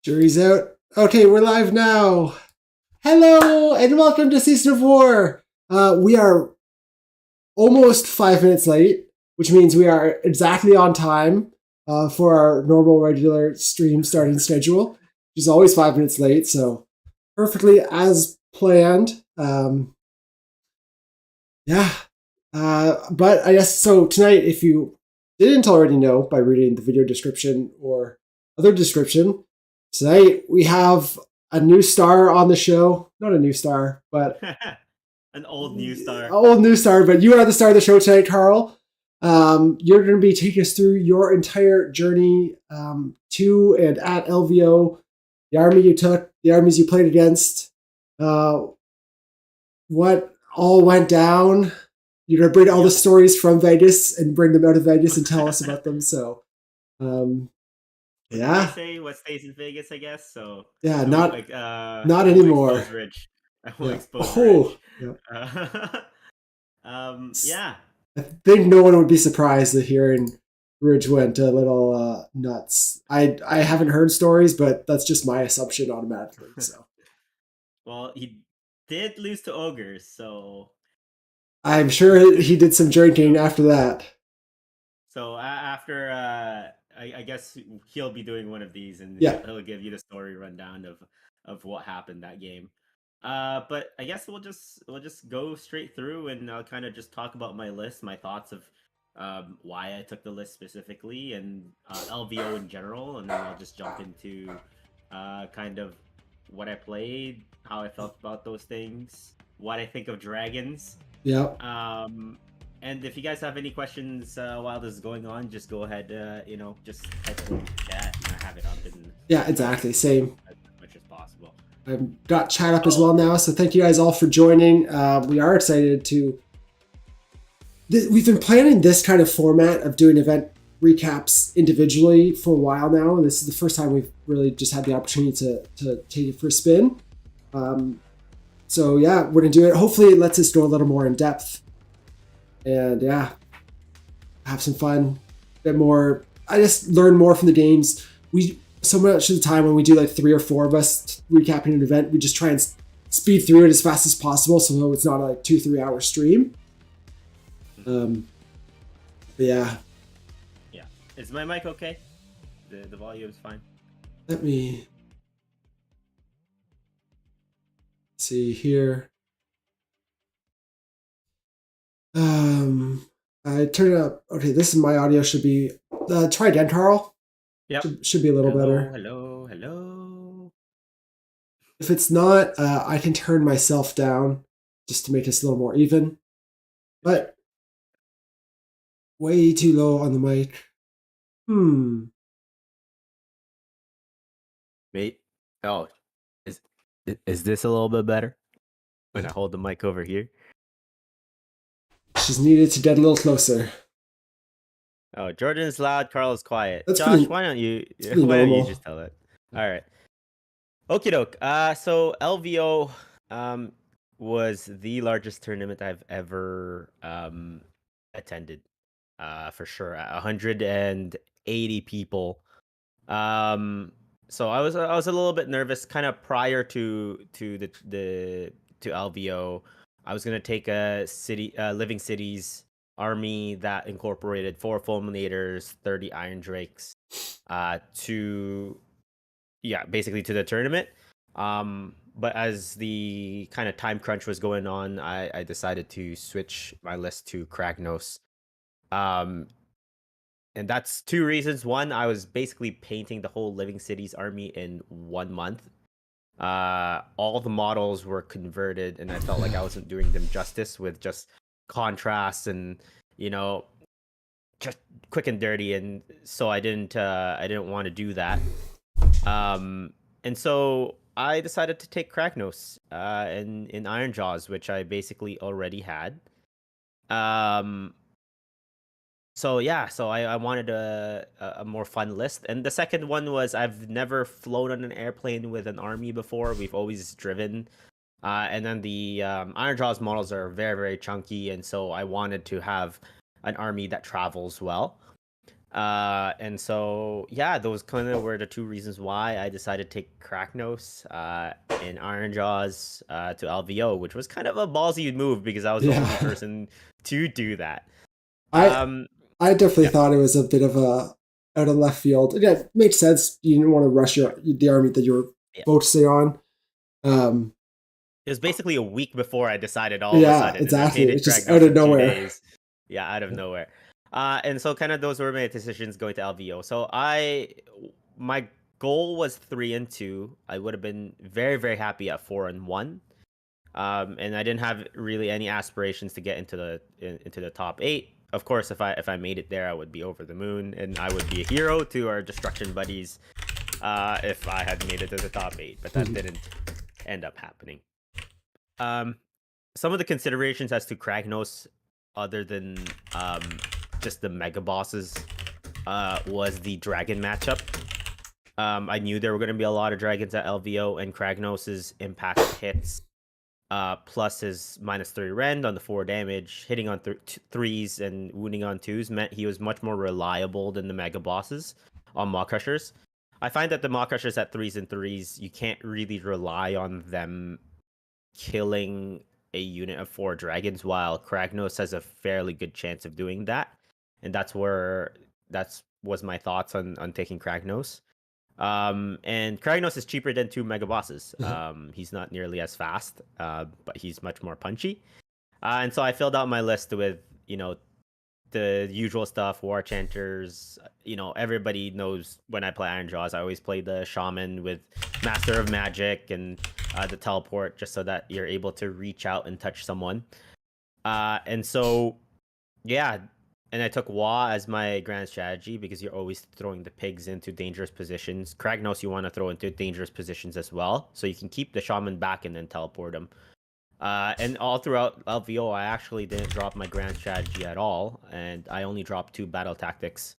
Jury's out. Okay, we're live now. Hello, and welcome to Season of War. We are almost 5 minutes late, which means we are exactly on time for our normal regular stream starting schedule, which is always 5 minutes late, so perfectly as planned. But I guess so tonight, if you didn't already know by reading the video description or other description, tonight we have a new star on the show. Not a new star, but an old new star. Old new star, but you are the star of the show tonight, Carl. You're going to be taking us through your entire journey to and at LVO, the army you took, the armies you played against, what all went down. You're going to bring all the stories from Vegas and bring them out of Vegas and tell us about them. So, I say what stays in Vegas, I guess. So yeah, not anymore. Rich. I won't expose Rich. Yeah. I think no one would be surprised that hearing Ridge went a little nuts. I haven't heard stories, but that's just my assumption automatically. So, well, he did lose to ogres, so I'm sure he did some drinking after that. So after, I guess he'll be doing one of these, and he'll give you the story rundown of what happened that game. But I guess we'll just go straight through, and I'll kind of just talk about my list, my thoughts of why I took the list specifically, and LVO in general, and then I'll just jump into kind of what I played, how I felt about those things, what I think of dragons. Yep. And if you guys have any questions while this is going on, just go ahead, just type it in the chat, and I have it up. Yeah, exactly. Same. As much as possible. I've got chat up as well now, so thank you guys all for joining. We are excited to... We've been planning this kind of format of doing event recaps individually for a while now, and this is the first time we've really just had the opportunity to take it for a spin. So yeah, we're going to do it. Hopefully it lets us go a little more in depth. And yeah, have some fun. A bit more. I just learn more from the games. So much of the time when we do like 3 or 4 of us recapping an event, we just try and speed through it as fast as possible, so it's not a like 2-3 hour stream. But yeah. Yeah. Is my mic okay? The volume is fine. Let me see here. I turned it up. Okay, this is my audio. Should be try again, Carl. Yep. Should be a little better. Hello. If it's not, I can turn myself down just to make us a little more even. But way too low on the mic. Wait. Oh, is this a little bit better? When I hold the mic over here. She's needed to get a little closer. Oh, Jordan's loud, Carl is quiet. That's Josh, why don't you just tell it? All right. Okie doke. So LVO was the largest tournament I've ever attended. For sure. 180 people. So I was a little bit nervous kind of prior to LVO. I was going to take a Living Cities army that incorporated 4 Fulminators, 30 Iron Drakes, basically to the tournament. But as the kind of time crunch was going on, I decided to switch my list to Kragnos. And that's 2 reasons. One, I was basically painting the whole Living Cities army in 1 month. All the models were converted, and I felt like I wasn't doing them justice with just contrasts and just quick and dirty, and so I didn't want to do that. And so I decided to take Kragnos in Ironjawz, which I basically already had. So I wanted a more fun list. And the second one was I've never flown on an airplane with an army before. We've always driven. And then the Ironjawz models are very, very chunky. And so I wanted to have an army that travels well. And so yeah, those kind of were the two reasons why I decided to take Kragnos in Ironjawz to LVO, which was kind of a ballsy move because I was the only Yeah. person to do that. I Um, I definitely yeah, thought it was a bit of a out of left field. Yeah, it makes sense. You didn't want to rush the army that you were yeah. focusing on. Um, It was basically a week before I decided all of a yeah, sudden, and I exactly. made it It's just out Kragnos of in two nowhere. days. Yeah, out of nowhere. And so kind of those were my decisions going to LVO. So my goal was 3-2. I would have been very, very happy at 4-1. And I didn't have really any aspirations to get into the top 8. Of course, if I made it there, I would be over the moon, and I would be a hero to our destruction buddies. If I had made it to the top 8, but that didn't end up happening. Um, some of the considerations as to Kragnos, other than just the mega bosses, was the dragon matchup. I knew there were going to be a lot of dragons at LVO, and Kragnos's impact hits, plus his -3 rend on the 4 damage, hitting on 3s and wounding on 2s meant he was much more reliable than the mega bosses on Maw Crushers. I find that the Maw Crushers at 3s and 3s, you can't really rely on them killing a unit of 4 dragons, while Kragnos has a fairly good chance of doing that. And that's was my thoughts on taking Kragnos. And Kragnos is cheaper than 2 mega bosses. He's not nearly as fast, but he's much more punchy. And so I filled out my list with, the usual stuff, War Chanters. Everybody knows when I play Ironjawz, I always play the Shaman with Master of Magic and the Teleport, just so that you're able to reach out and touch someone. And so, yeah, and I took Wa as my grand strategy because you're always throwing the pigs into dangerous positions. Kragnos you want to throw into dangerous positions as well, so you can keep the Shaman back and then teleport them. And all throughout LVO, I actually didn't drop my grand strategy at all, and I only dropped 2 battle tactics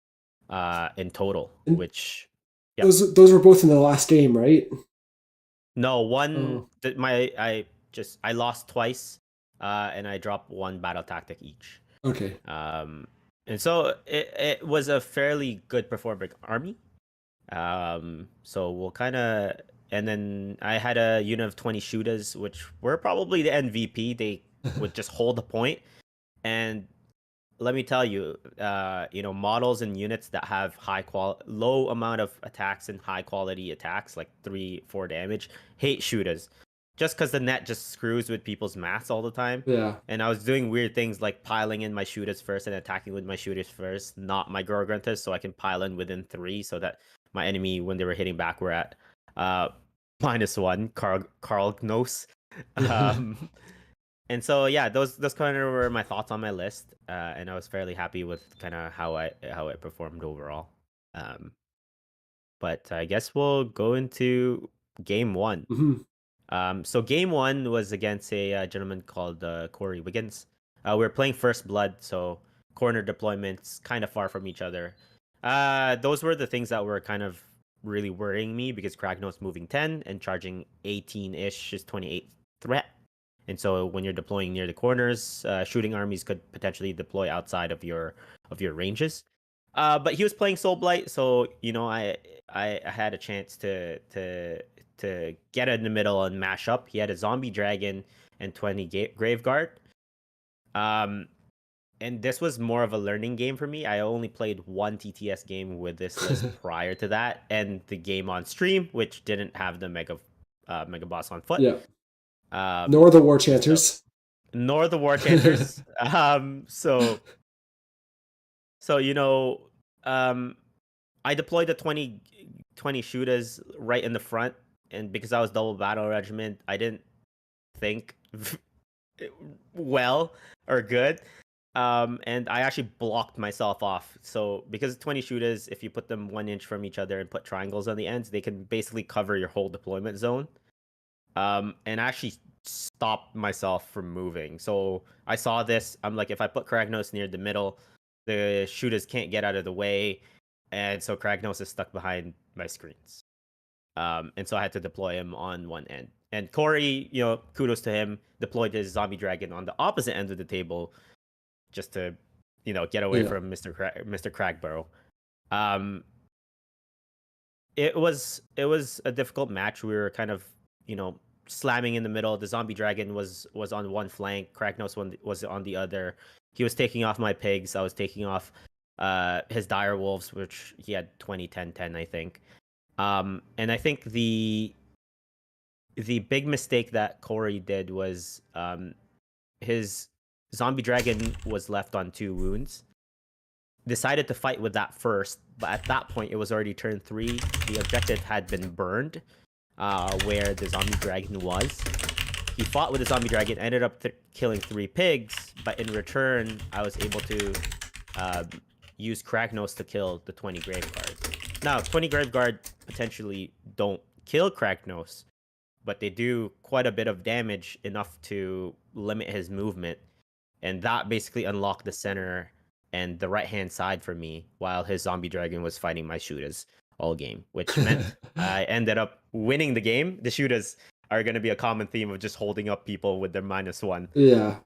in total, And which, yep. those were both in the last game, right? No, one, Oh, I lost twice, and I dropped 1 battle tactic each. okay. And so it was a fairly good performing army. So we'll kind of, and then I had a unit of 20 shooters, which were probably the MVP. They would just hold the point. And let me tell you, models and units that have low amount of attacks and high quality attacks, like 3-4 damage, hate shooters. Just because the net just screws with people's maths all the time. Yeah. And I was doing weird things like piling in my shooters first and attacking with my shooters first, not my Gorgrunters, so I can pile in within 3 so that my enemy, when they were hitting back, were at -1, Kragnos. Um, and so yeah, those kind of were my thoughts on my list, and I was fairly happy with kind of how it performed overall. Um, but I guess we'll go into game 1. Mhm. So game 1 was against a gentleman called Corey Wiggins. We were playing First Blood, so corner deployments kind of far from each other. Those were the things that were kind of really worrying me because Kragnos moving 10 and charging 18-ish is 28 threat. And so when you're deploying near the corners, shooting armies could potentially deploy outside of your ranges. But he was playing Soulblight, so I had a chance to get in the middle and mash up. He had a zombie dragon and 20 Graveguard. And this was more of a learning game for me. I only played 1 TTS game with this list prior to that, and the game on stream, which didn't have the mega boss on foot. Yeah. Um, Nor the War so Chanters. nor the War Chanters. So I deployed the 20 shooters right in the front, and because I was double battle regiment, I didn't think well or good. And I actually blocked myself off. So because 20 shooters, if you put them 1 inch from each other and put triangles on the ends, they can basically cover your whole deployment zone. And I actually stopped myself from moving. So I saw this. I'm like, if I put Kragnos near the middle, the shooters can't get out of the way, and so Kragnos is stuck behind my screens. And so I had to deploy him on one end. And Corey, kudos to him, deployed his zombie dragon on the opposite end of the table just to, get away Yeah. from Mr. Cragborough. Um, it was a difficult match. We were kind of, you know, slamming in the middle. The zombie dragon was on one flank. Kragnos was on the other. He was taking off my pigs. I was taking off his dire wolves, which he had 20 10 10, I think. And I think the big mistake that Corey did was his zombie dragon was left on 2 wounds. Decided to fight with that first, but at that point it was already turn 3. The objective had been burned, where the zombie dragon was. He fought with the zombie dragon, ended up killing 3 pigs, but in return, I was able to use Kragnos to kill the 20 Graveguard. Now, 20 Graveguard potentially don't kill Kragnos, but they do quite a bit of damage, enough to limit his movement, and that basically unlocked the center and the right-hand side for me, while his zombie dragon was fighting my shooters all game, which meant I ended up winning the game. The shooters are going to be a common theme of just holding up people with their -1. Yeah.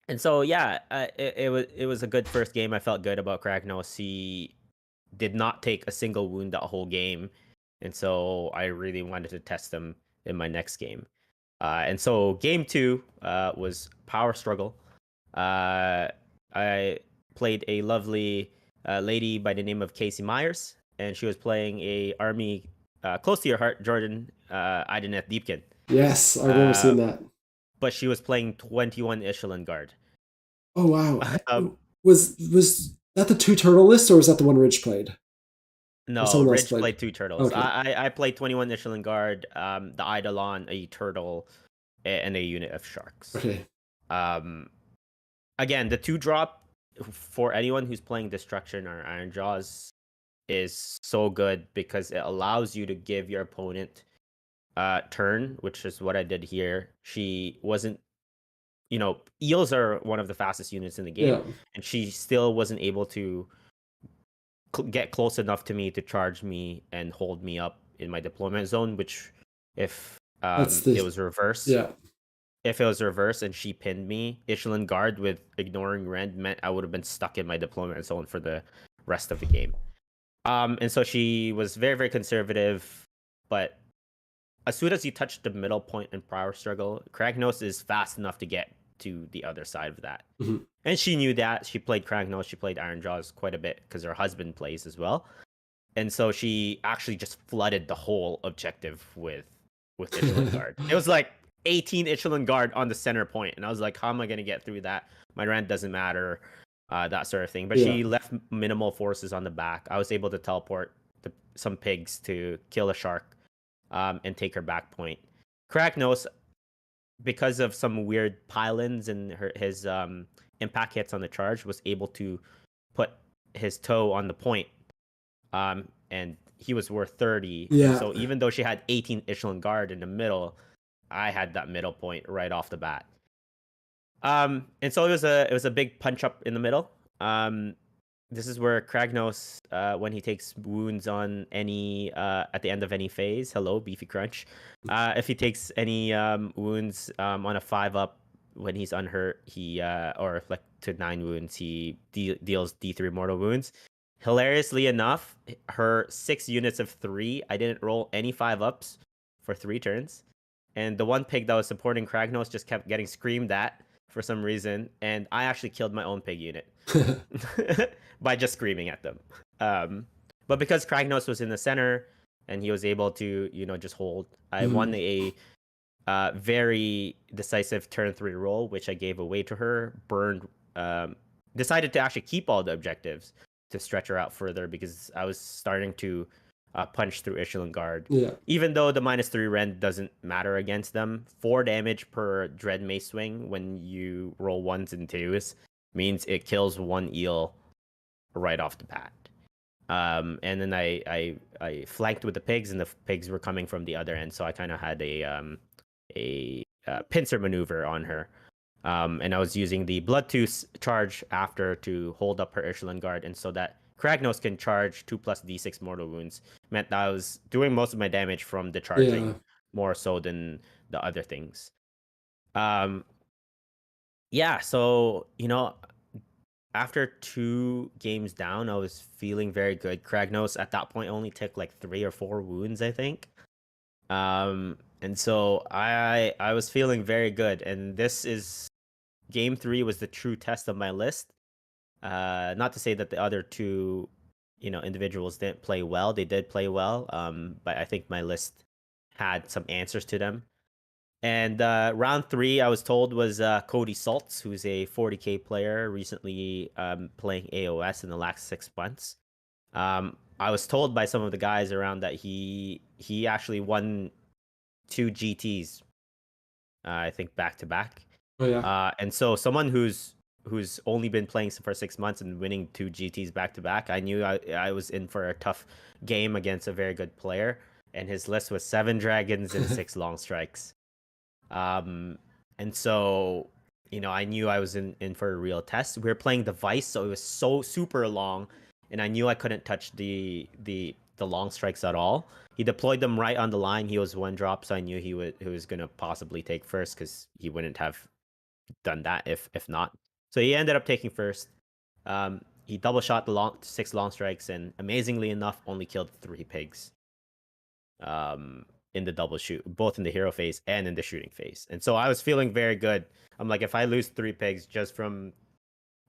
And so yeah, it was a good first game. I felt good about Kragnos. He did not take a single wound that whole game, and so I really wanted to test him in my next game. And so game 2 was power struggle. I played a lovely lady by the name of Casey Myers, and she was playing a army close to your heart, Jordan, Idoneth Deepkin. Yes, I remember seeing that. But she was playing 21 Echelon Guard. Oh wow! Was that the 2 turtle list, or was that the one Ridge played? No, Ridge played 2 turtles. Okay. I played 21 Echelon Guard, the Eidolon, a turtle, and a unit of sharks. Okay. Again, the 2-drop for anyone who's playing Destruction or Ironjawz is so good because it allows you to give your opponent turn, which is what I did here. She wasn't, eels are one of the fastest units in the game, and she still wasn't able to get close enough to me to charge me and hold me up in my deployment zone, which if it was reversed. Yeah. If it was reversed and she pinned me, Echelon Guard with ignoring Rend meant I would have been stuck in my deployment zone for the rest of the game. And so she was very, very conservative, but as soon as you touch the middle point in power struggle, Kragnos is fast enough to get to the other side of that. Mm-hmm. And she knew that. She played Kragnos, she played Ironjawz quite a bit because her husband plays as well. And so she actually just flooded the whole objective with Echelon Guard. It was like 18 Echelon Guard on the center point, and I was like, how am I going to get through that? My rent doesn't matter, that sort of thing. But she left minimal forces on the back. I was able to teleport some pigs to kill a shark and take her back point. Kragnos, because of some weird pylons and his impact hits on the charge, was able to put his toe on the point, and he was worth 30. Yeah. So even though she had 18 Echelon Guard in the middle, I had that middle point right off the bat. And so it was a big punch up in the middle. This is where Kragnos, when he takes wounds on any at the end of any phase, hello Beefy Crunch, if he takes any wounds on a 5-up when he's unhurt, he or like to 9 wounds, he deals D3 mortal wounds. Hilariously enough, her 6 units of 3, I didn't roll any 5-ups for 3 turns. And the one pig that was supporting Kragnos just kept getting screamed at for some reason, and I actually killed my own pig unit by just screaming at them. But because Kragnos was in the center and he was able to, just hold, I won a very decisive turn 3 roll, which I gave away to her. Burned, decided to actually keep all the objectives to stretch her out further because I was starting to punch through Echelon Guard. Yeah. Even though the -3 rend doesn't matter against them, 4 damage per Dread Mace swing when you roll 1s and 2s means it kills 1 eel right off the bat. And then I flanked with the pigs, and the pigs were coming from the other end, so I kind of had a pincer maneuver on her. And I was using the Bloodtooth charge after to hold up her Echelon Guard, and so that Kragnos can charge 2 + D6 mortal wounds meant that I was doing most of my damage from the charging more so than the other things. So after 2 games down, I was feeling very good. Kragnos at that point only took like 3 or 4 wounds, I think. And so I was feeling very good, and this is game 3 was the true test of my list. Not to say that the other 2, individuals didn't play well. They did play well. But I think my list had some answers to them. And round 3, I was told, was Cody Saltz, who's a 40K player, recently playing AOS in the last 6 months. I was told by some of the guys around that he actually won 2 GTs, I think back to back. Oh yeah. And so someone who's only been playing for 6 months and winning 2 GTs back to back, I knew I was in for a tough game against a very good player. And his list was 7 dragons and 6 long strikes. And so, I knew I was in for a real test. We were playing the Vice, so it was so super long, and I knew I couldn't touch the long strikes at all. He deployed them right on the line. He was 1-drop, so I knew he was gonna possibly take first, because he wouldn't have done that if not. So he ended up taking first. He double shot the 6 long strikes, and amazingly enough, only killed 3 pigs. In the double shoot, both in the hero phase and in the shooting phase. And so I was feeling very good. I'm like, if I lose 3 pigs just from,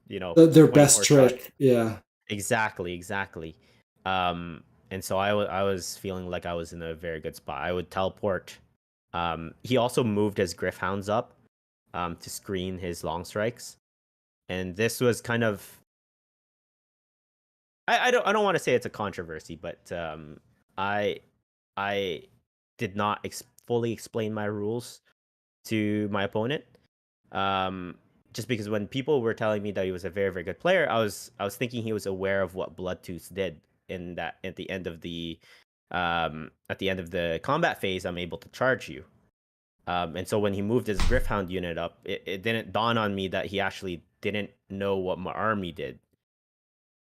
Their best trick. shots, Yeah. exactly. And so I was feeling like I was in a very good spot. I would teleport. He also moved his Griffhounds up to screen his long strikes. And this was kind of, I don't want to say it's a controversy, but I did not fully explain my rules to my opponent. Just because when people were telling me that he was a very, very good player, I was thinking he was aware of what Bloodtooth did in that at the end of the combat phase, I'm able to charge you. And so when he moved his Griffhound unit up, it didn't dawn on me that he actually didn't know what my army did.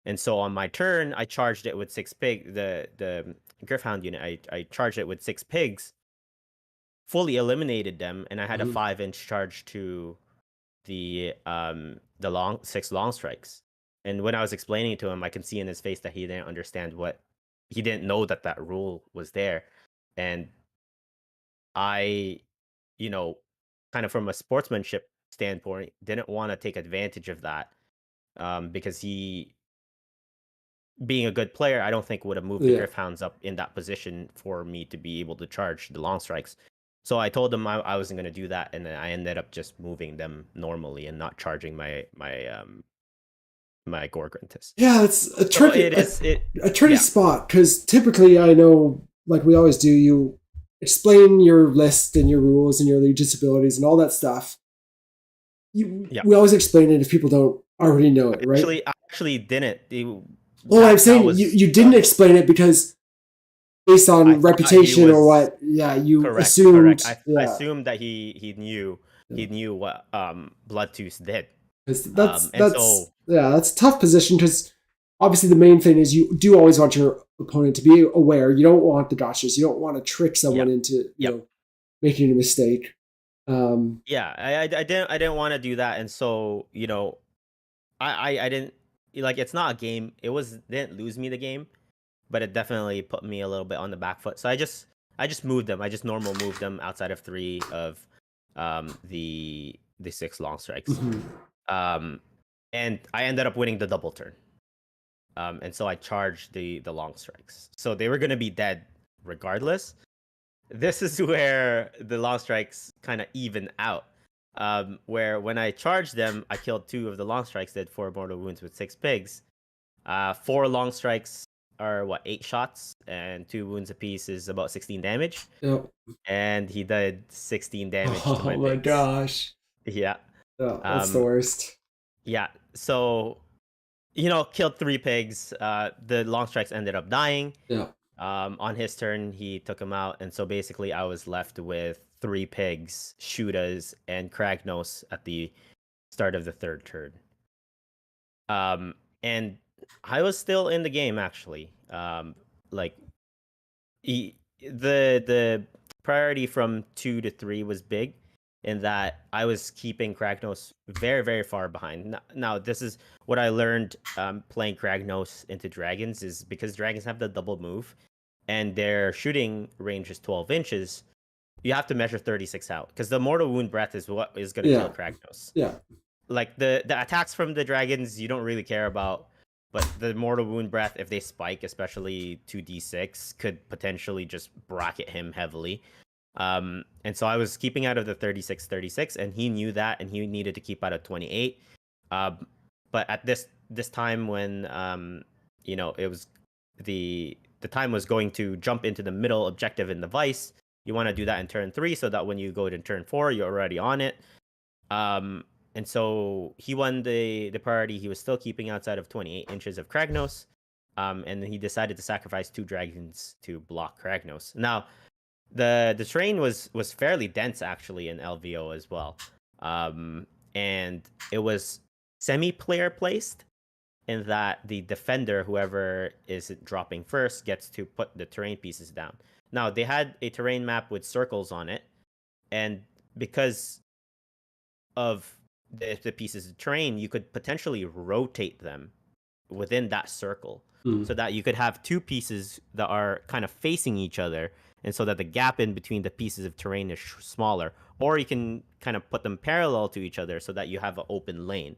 And so on my turn, I charged it with 6 pigs. The Griffhound unit, I charged it with 6 pigs, fully eliminated them, and I had a 5-inch charge to the 6 long strikes. And when I was explaining it to him, I can see in his face that he didn't understand he didn't know that rule was there. And I, kind of from a sportsmanship standpoint, didn't want to take advantage of that, because he, being a good player, I don't think would have moved the Griffhounds up in that position for me to be able to charge the long strikes. So I told him I wasn't going to do that, and then I ended up just moving them normally and not charging my Gorgrintis. Yeah, it's a tricky, a tricky yeah. spot, because typically I know, like we always do, you explain your list and your rules and your legion's abilities and all that stuff. We always explain it if people don't already know it, right? I actually didn't. I'm saying you didn't explain it because based on reputation or what, you assumed. Correct. I assumed that he knew what Bloodtooth did. That's a tough position, because obviously the main thing is you do always want your opponent to be aware. You don't want the gotchas. You don't want to trick someone into making a mistake. I didn't want to do that, and so I didn't, like, it's not a game. Didn't lose me the game, but it definitely put me a little bit on the back foot. So I just moved them. I just normal moved them outside of 3 of the 6 long strikes. And I ended up winning the double turn. And so I charged the long strikes. So they were gonna be dead regardless. This is where the long strikes kind of even out. Where when I charged them, I killed 2 of the long strikes, did 4 mortal wounds with 6 pigs. 4 long strikes are 8 shots, and 2 wounds apiece is about 16 damage. Yep. And he did 16 damage to my pigs. Oh my gosh. Yeah. That's the worst. Yeah. So, killed 3 pigs. The long strikes ended up dying. Yeah. On his turn, he took him out, and so basically I was left with 3 pigs, Shootas, and Kragnos at the start of the 3rd turn. And I was still in the game, actually. The priority from 2 to 3 was big, in that I was keeping Kragnos very, very far behind. Now, this is what I learned playing Kragnos into dragons, is because dragons have the double move and their shooting range is 12 inches, you have to measure 36 out because the mortal wound breath is what is going to kill Kragnos. Yeah. Like the attacks from the dragons, you don't really care about, but the mortal wound breath, if they spike, especially 2d6, could potentially just bracket him heavily. And so I was keeping out of the 36, and he knew that, and he needed to keep out of 28. But at this time when it was the time was going to jump into the middle objective in the vice, you want to do that in turn 3 so that when you go to turn 4, you're already on it. And so he won the priority. He was still keeping outside of 28 inches of Kragnos. And then he decided to sacrifice 2 dragons to block Kragnos. Now, the terrain was fairly dense actually in LVO as well. And it was semi-player placed in that the defender, whoever is dropping first, gets to put the terrain pieces down. Now, they had a terrain map with circles on it, and because of the pieces of terrain, you could potentially rotate them within that circle so that you could have 2 pieces that are kind of facing each other, and so that the gap in between the pieces of terrain is smaller, or you can kind of put them parallel to each other so that you have an open lane.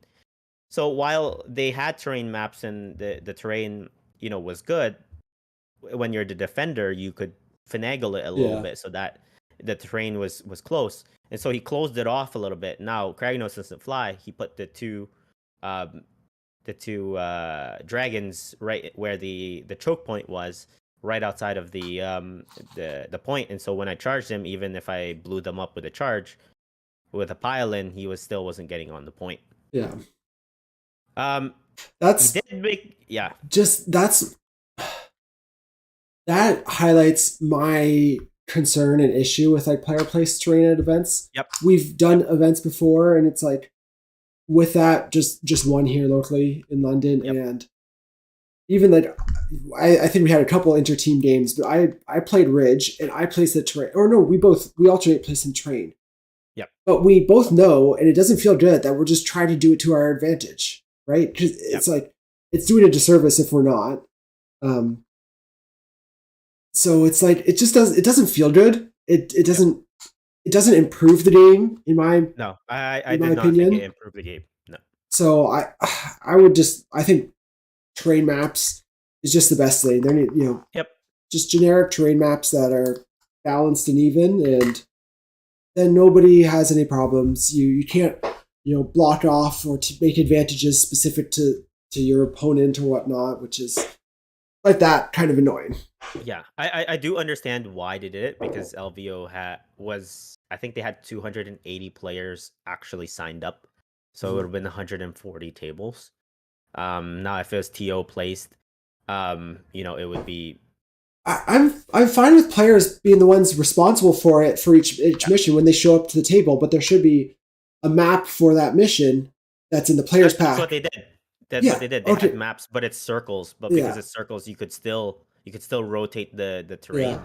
So while they had terrain maps and the terrain, was good, when you're the defender, you could finagle it a little bit so that the terrain was close. And so he closed it off a little bit. Now Kragnos doesn't fly. He put the two dragons right where the choke point was, right outside of the point. And so when I charged him, even if I blew them up with a charge, with a pile-in, he wasn't getting on the point. Yeah. That's he did make, yeah. Just that highlights my concern and issue with like player placed terrain at events. Yep. We've done events before, and it's like with that, just one here locally in London, and even like I think we had a couple inter-team games, but I played Ridge and I placed the terrain. Or no, we alternate placing terrain. Yep. But we both know, and it doesn't feel good that we're just trying to do it to our advantage, right? Because it's like it's doing a disservice if we're not. So it's like it doesn't feel good. It doesn't improve the game in my I did not think it improved the game. No. So I think terrain maps is just the best thing. They're just generic terrain maps that are balanced and even, and then nobody has any problems. You can't block off or to make advantages specific to your opponent or whatnot, which is like that kind of annoying. Yeah, I do understand why they did it, because LVO I think they had 280 players actually signed up, so it would have been 140 tables. Now if it was TO placed, it would be. I'm fine with players being the ones responsible for it for each mission when they show up to the table, but there should be a map for that mission that's in the players pack. That's what they did. That's what they did. They had maps, but it's circles. But because it's circles, you could still rotate the terrain.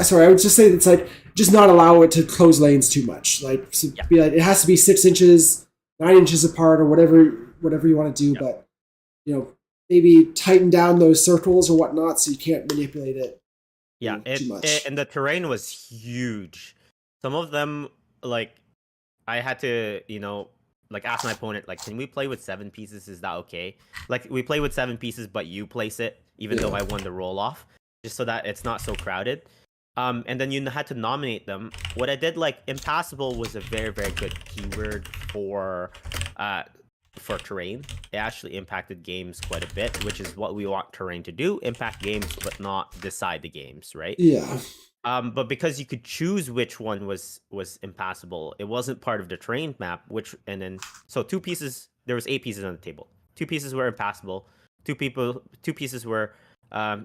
Sorry, I would just say it's like just not allow it to close lanes too much. Like be like it has to be 6 inches, 9 inches apart, or whatever you want to do. But maybe tighten down those circles or whatnot so you can't manipulate it. Yeah, too much. And the terrain was huge. Some of them, like, I had to ask my opponent, like, can we play with 7 pieces? Is that okay? Like, we play with 7 pieces, but you place it, even though I won the roll off, just so that it's not so crowded. And then you had to nominate them. What I did, like, impassable was a very, very good keyword for terrain. It actually impacted games quite a bit, which is what we want terrain to do: impact games, but not decide the games, right? Yeah. But because you could choose which one was impassable, it wasn't part of the terrain map. So 2 pieces. There was 8 pieces on the table. 2 pieces were impassable. 2 pieces were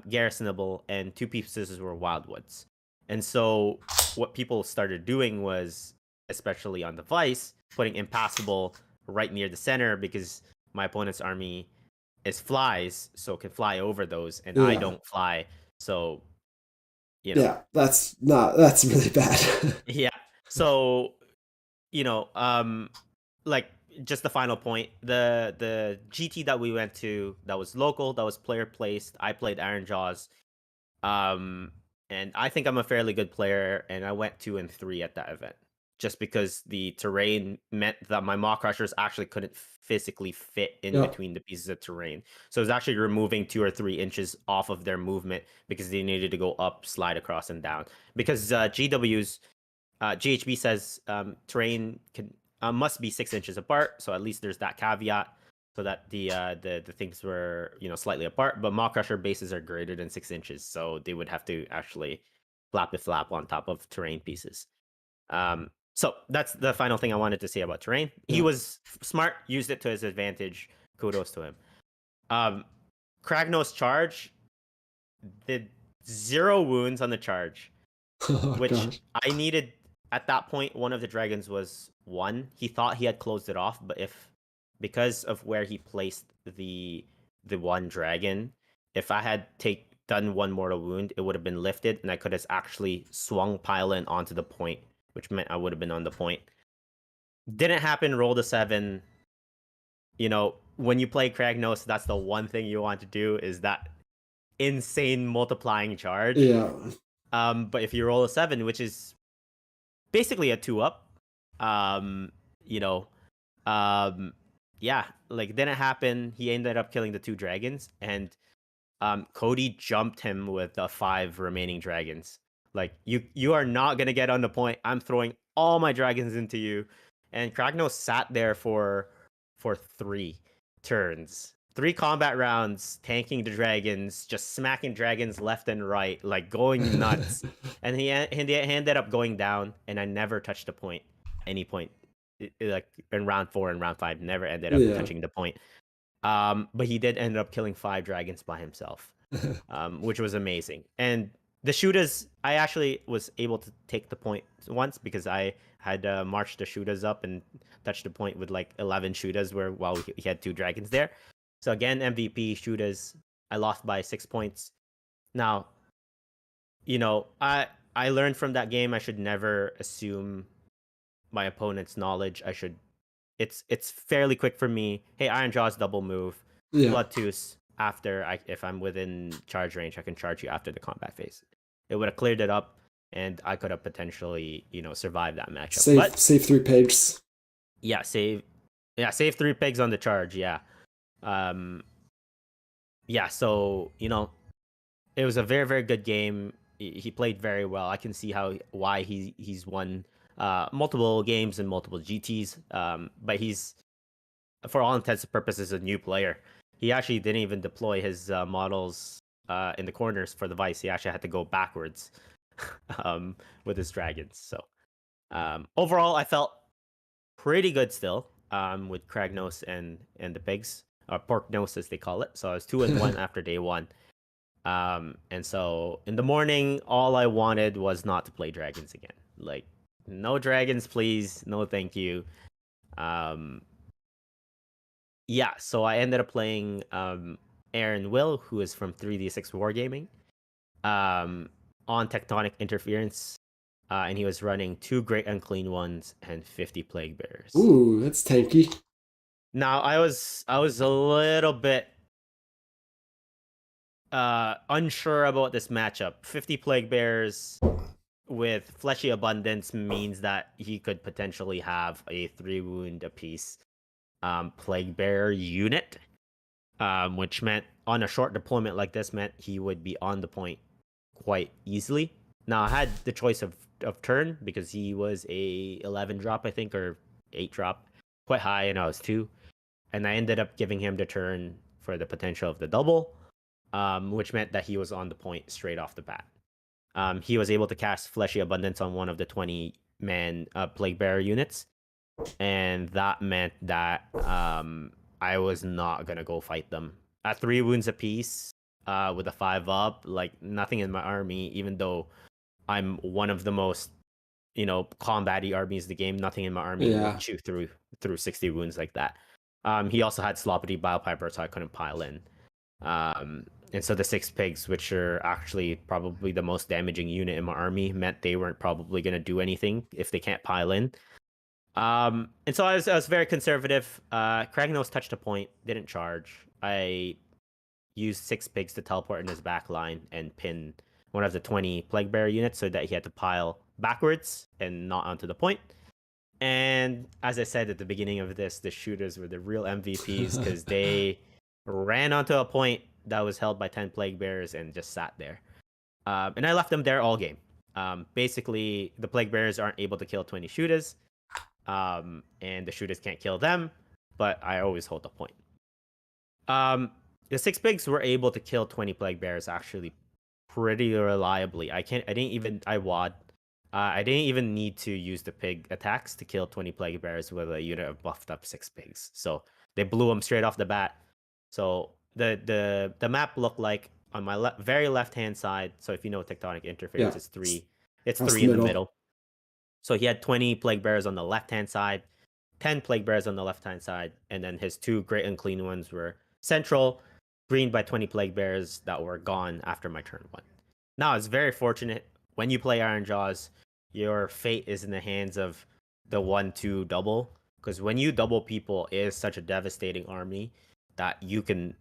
garrisonable, and 2 pieces were wildwoods. And so what people started doing was, especially on the Vice, putting impassable right near the center, because my opponent's army is flies, so can fly over those, and I don't fly, so. Yeah, that's really bad. Yeah, So, you know, like just the final point, the GT that we went to that was local, that was player placed. I played Ironjawz. Um, and I think I'm a fairly good player, and I went 2 and 3 at that event. Just because the terrain meant that my Maw Crushers actually couldn't physically fit in Yeah. between the pieces of terrain. So it was actually removing 2 or 3 inches off of their movement because they needed to go up, slide across, and down. Because GHB says terrain must be 6 inches apart, so at least there's that caveat, so that the things were slightly apart. But Maw Crusher bases are greater than 6 inches, so they would have to actually flap on top of terrain pieces. So that's the final thing I wanted to say about terrain. He was smart, used it to his advantage. Kudos to him. Kragnos charge did 0 wounds on the charge, Oh, which gosh. I needed at that point. One of the dragons was 1. He thought he had closed it off, but because of where he placed the 1 dragon, if I had done 1 mortal wound, it would have been lifted, and I could have actually swung Pylon onto the point, which meant I would have been on the point. Didn't happen. Rolled a 7. When you play Kragnos, that's the one thing you want to do, is that insane multiplying charge. Yeah. But if you roll a 7, which is basically a 2-up, yeah, like, didn't happen. He ended up killing the 2 dragons, and Cody jumped him with the 5 remaining dragons. Like, you are not gonna get on the point. I'm throwing all my dragons into you, and Kragnos sat there for 3 turns, 3 combat rounds, tanking the dragons, just smacking dragons left and right, like going nuts. And he ended up going down, and I never touched the point. Any point, like in round 4 and round 5, never ended up touching the point. But he did end up killing 5 dragons by himself, which was amazing. And the shooters, I actually was able to take the point once because I had marched the shooters up and touched the point with like 11 shooters while he had 2 dragons there. So again, MVP shooters, I lost by 6 points. Now, I learned from that game I should never assume my opponent's knowledge. It's fairly quick for me. Hey, Ironjawz double move, Bloodtooth. If I'm within charge range, I can charge you after the combat phase. It would have cleared it up, and I could have potentially, survived that matchup. Save 3 pigs. Yeah, save 3 pigs on the charge. Yeah, So it was a very, very good game. He played very well. I can see why he's won multiple games and multiple GTs. But he's, for all intents and purposes, a new player. He actually didn't even deploy his models in the corners for the Vice. He actually had to go backwards with his dragons. So overall, I felt pretty good still with Kragnos and the pigs, or Porknos as they call it. So I was 2 and 1 after day 1. And so in the morning, all I wanted was not to play dragons again. Like, no dragons, please. No, thank you. Yeah, so I ended up playing Aaron Will, who is from 3D6 Wargaming, on Tectonic Interference, and he was running 2 Great Unclean Ones and 50 Plague Bearers. Ooh, that's tanky. Now, I was a little bit unsure about this matchup. 50 Plague Bearers with Fleshy Abundance means that he could potentially have a 3 wound apiece Plague Bearer unit, which meant on a short deployment like this meant he would be on the point quite easily. Now, I had the choice of turn because he was a 11 drop, I think, or 8 drop, quite high, and I was 2. And I ended up giving him the turn for the potential of the double, which meant that he was on the point straight off the bat. He was able to cast Fleshy Abundance on one of the 20-man Plague Bearer units, and that meant that I was not gonna go fight them at 3 wounds apiece with a 5-up. Like, nothing in my army, even though I'm one of the most combat-y armies in the game, nothing in my army would chew through 60 wounds like that. He also had Sloppity Bile Piper, so I couldn't pile in. And so the six pigs, which are actually probably the most damaging unit in my army, meant they weren't probably going to do anything if they can't pile in. And so I was very conservative. Kragnos touched a point, didn't charge. I used six pigs to teleport in his back line and pin one of the 20 Plague Bearer units so that he had to pile backwards and not onto the point. And as I said at the beginning of this, the shooters were the real MVPs because they ran onto a point that was held by 10 Plague Bearers and just sat there. And I left them there all game. Basically, the Plague Bearers aren't able to kill 20 shooters, and the shooters can't kill them, but I always hold the point. The six pigs were able to kill 20 Plague Bearers actually pretty reliably. I WAD. I didn't even need to use the pig attacks to kill 20 Plague Bearers with a unit of buffed up six pigs. So they blew them straight off the bat. So the map looked like on my very left hand side. So if you know tectonic interface, it's three. It's three in the middle. So he had 20 Plague Bearers on the left hand side, 10 Plague Bearers on the left hand side, and then his two Great Unclean ones were central, greened by 20 Plague Bearers that were gone after my turn one. Now it's very fortunate when you play Ironjawz, your fate is in the hands of the 1-2 double, because when you double people, it is such a devastating army that you can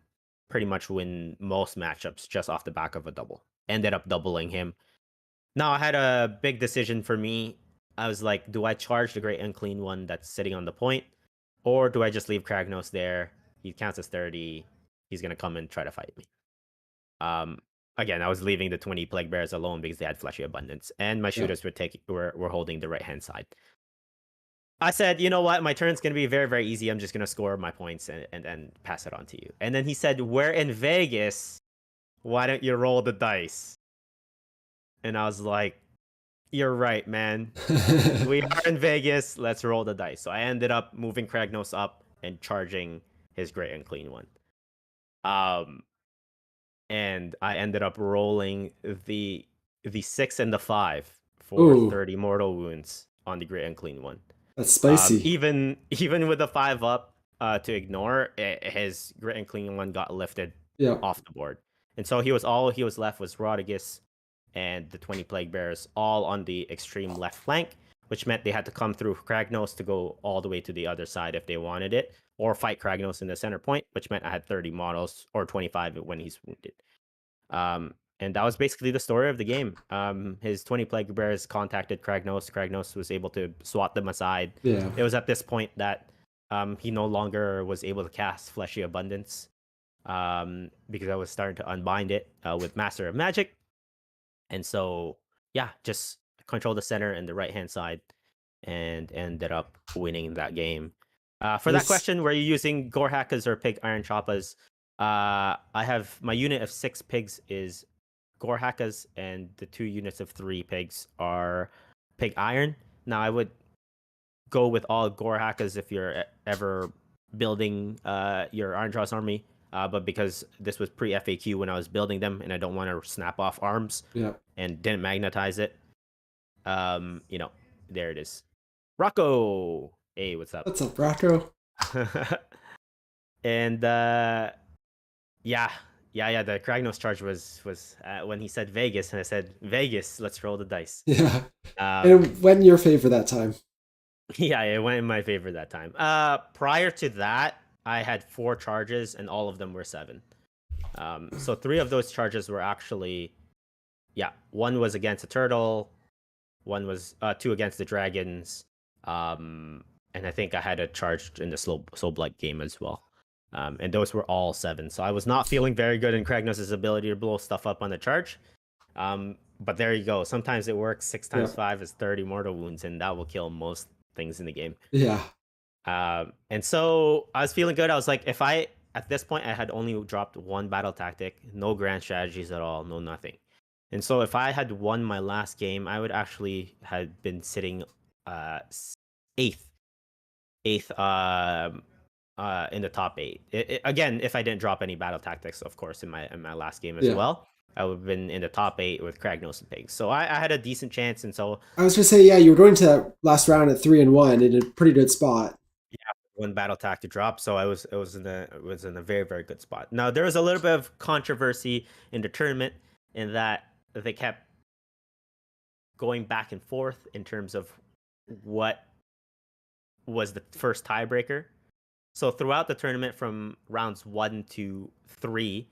pretty much win most matchups just off the back of a double. Ended up doubling him. Now I had a big decision for me. I was like, do I charge the Great Unclean one that's sitting on the point, or do I just leave Kragnos there? He counts as 30. He's gonna come and try to fight me. Again, I was leaving the 20 Plague Bearers alone because they had Fleshy Abundance, and my shooters were holding the right-hand side. I said, you know what? My turn's going to be very, very easy. I'm just going to score my points and then pass it on to you. And then he said, we're in Vegas. Why don't you roll the dice? And I was like, you're right, man. We are in Vegas. Let's roll the dice. So I ended up moving Kragnos up and charging his Great Unclean one. And I ended up rolling the 6 and the 5 for 30 mortal wounds on the Great Unclean one. That's spicy. Even with the 5 up to ignore, his Great Unclean one got lifted off the board. And so he was left was Rodigus and the 20 Plague Bearers all on the extreme left flank, which meant they had to come through Kragnos to go all the way to the other side if they wanted it, or fight Kragnos in the center point, which meant I had 30 models or 25 when he's wounded. And that was basically the story of the game. His 20 Plague Bearers contacted Kragnos. Kragnos was able to swat them aside. Yeah. It was at this point that he no longer was able to cast Fleshy Abundance because I was starting to unbind it with Master of Magic. And so, yeah, just control the center and the right-hand side and ended up winning that game. For that question, were you using Gore Hackers or Pig Iron Choppas? I have my unit of 6 pigs is Gore Hackers, and the 2 units of 3 pigs are Pig Iron. Now, I would go with all Gore Hackers if you're ever building your Ironjawz army, but because this was pre-FAQ when I was building them, and I don't want to snap off arms and didn't magnetize it, there it is. Rocco! Hey, what's up? What's up, Rocco? And the Kragnos charge was when he said Vegas, and I said Vegas, let's roll the dice. Yeah. And it went in your favor that time. Yeah, it went in my favor that time. Prior to that, I had 4 charges, and all of them were 7. So 3 of those charges were actually, one was against a turtle, one was 2 against the dragons, and I think I had a charge in the Soulblight game as well. And those were all 7. So I was not feeling very good in Kragnos' ability to blow stuff up on the charge. But there you go. Sometimes it works. 6 times 5 is 30 mortal wounds, and that will kill most things in the game. Yeah. And so I was feeling good. I was like, at this point, I had only dropped 1 battle tactic, no grand strategies at all, no nothing. And so if I had won my last game, I would actually have been sitting 8th in the top 8. Again, if I didn't drop any battle tactics, of course, in my last game as well, I would have been in the top 8 with Kragnos and Pigs. So I had a decent chance, and so I was gonna say, you were going to that last round at 3-1 in a pretty good spot. Yeah, one battle tag to drop, so it was in a very, very good spot. Now there was a little bit of controversy in the tournament in that they kept going back and forth in terms of what was the first tiebreaker. So throughout the tournament, from rounds 1 to 3,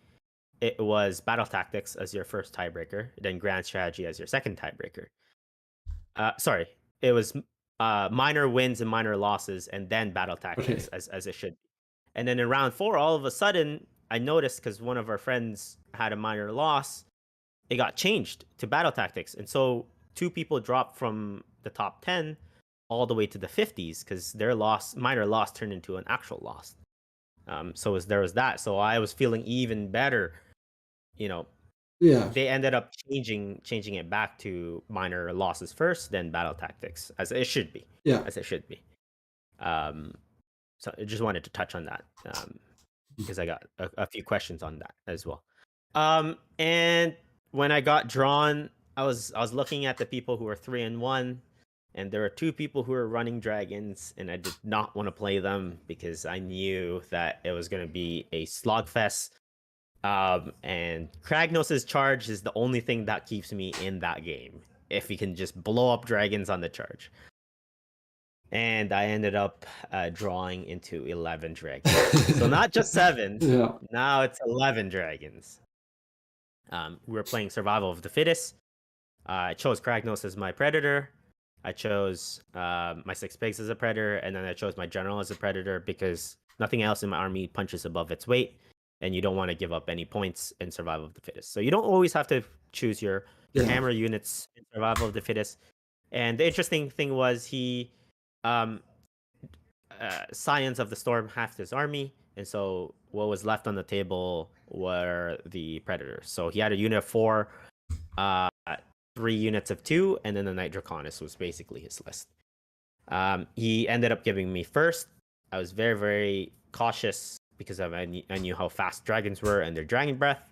it was battle tactics as your first tiebreaker, then grand strategy as your second tiebreaker. Sorry, it was minor wins and minor losses, and then battle tactics as it should be. And then in round 4, all of a sudden, I noticed because one of our friends had a minor loss, it got changed to battle tactics, and so 2 people dropped from the top 10 all the way to the 50s because their minor loss turned into an actual loss. So there was that. So I was feeling even better, you know. Yeah. They ended up changing it back to minor losses first, then battle tactics, as it should be. Yeah. As it should be. So I just wanted to touch on that because I got a few questions on that as well. And when I got drawn, I was looking at the people who were 3-1, and there were 2 people who were running dragons, and I did not want to play them because I knew that it was going to be a slogfest. And Kragnos' charge is the only thing that keeps me in that game. If he can just blow up dragons on the charge. And I ended up drawing into 11 dragons. So not just 7. Yeah. Now it's 11 dragons. We were playing Survival of the Fittest. I chose Kragnos as my predator. I chose my 6 pigs as a predator, and then I chose my general as a predator because nothing else in my army punches above its weight, and you don't want to give up any points in Survival of the Fittest. So you don't always have to choose your hammer units in Survival of the Fittest. And the interesting thing was he Scions of the Storm halved his army, and so what was left on the table were the predators. So he had a unit of 4, 3 units of 2, and then the Night Draconis was basically his list. He ended up giving me first. I was very, very cautious because I knew how fast dragons were and their dragon breath.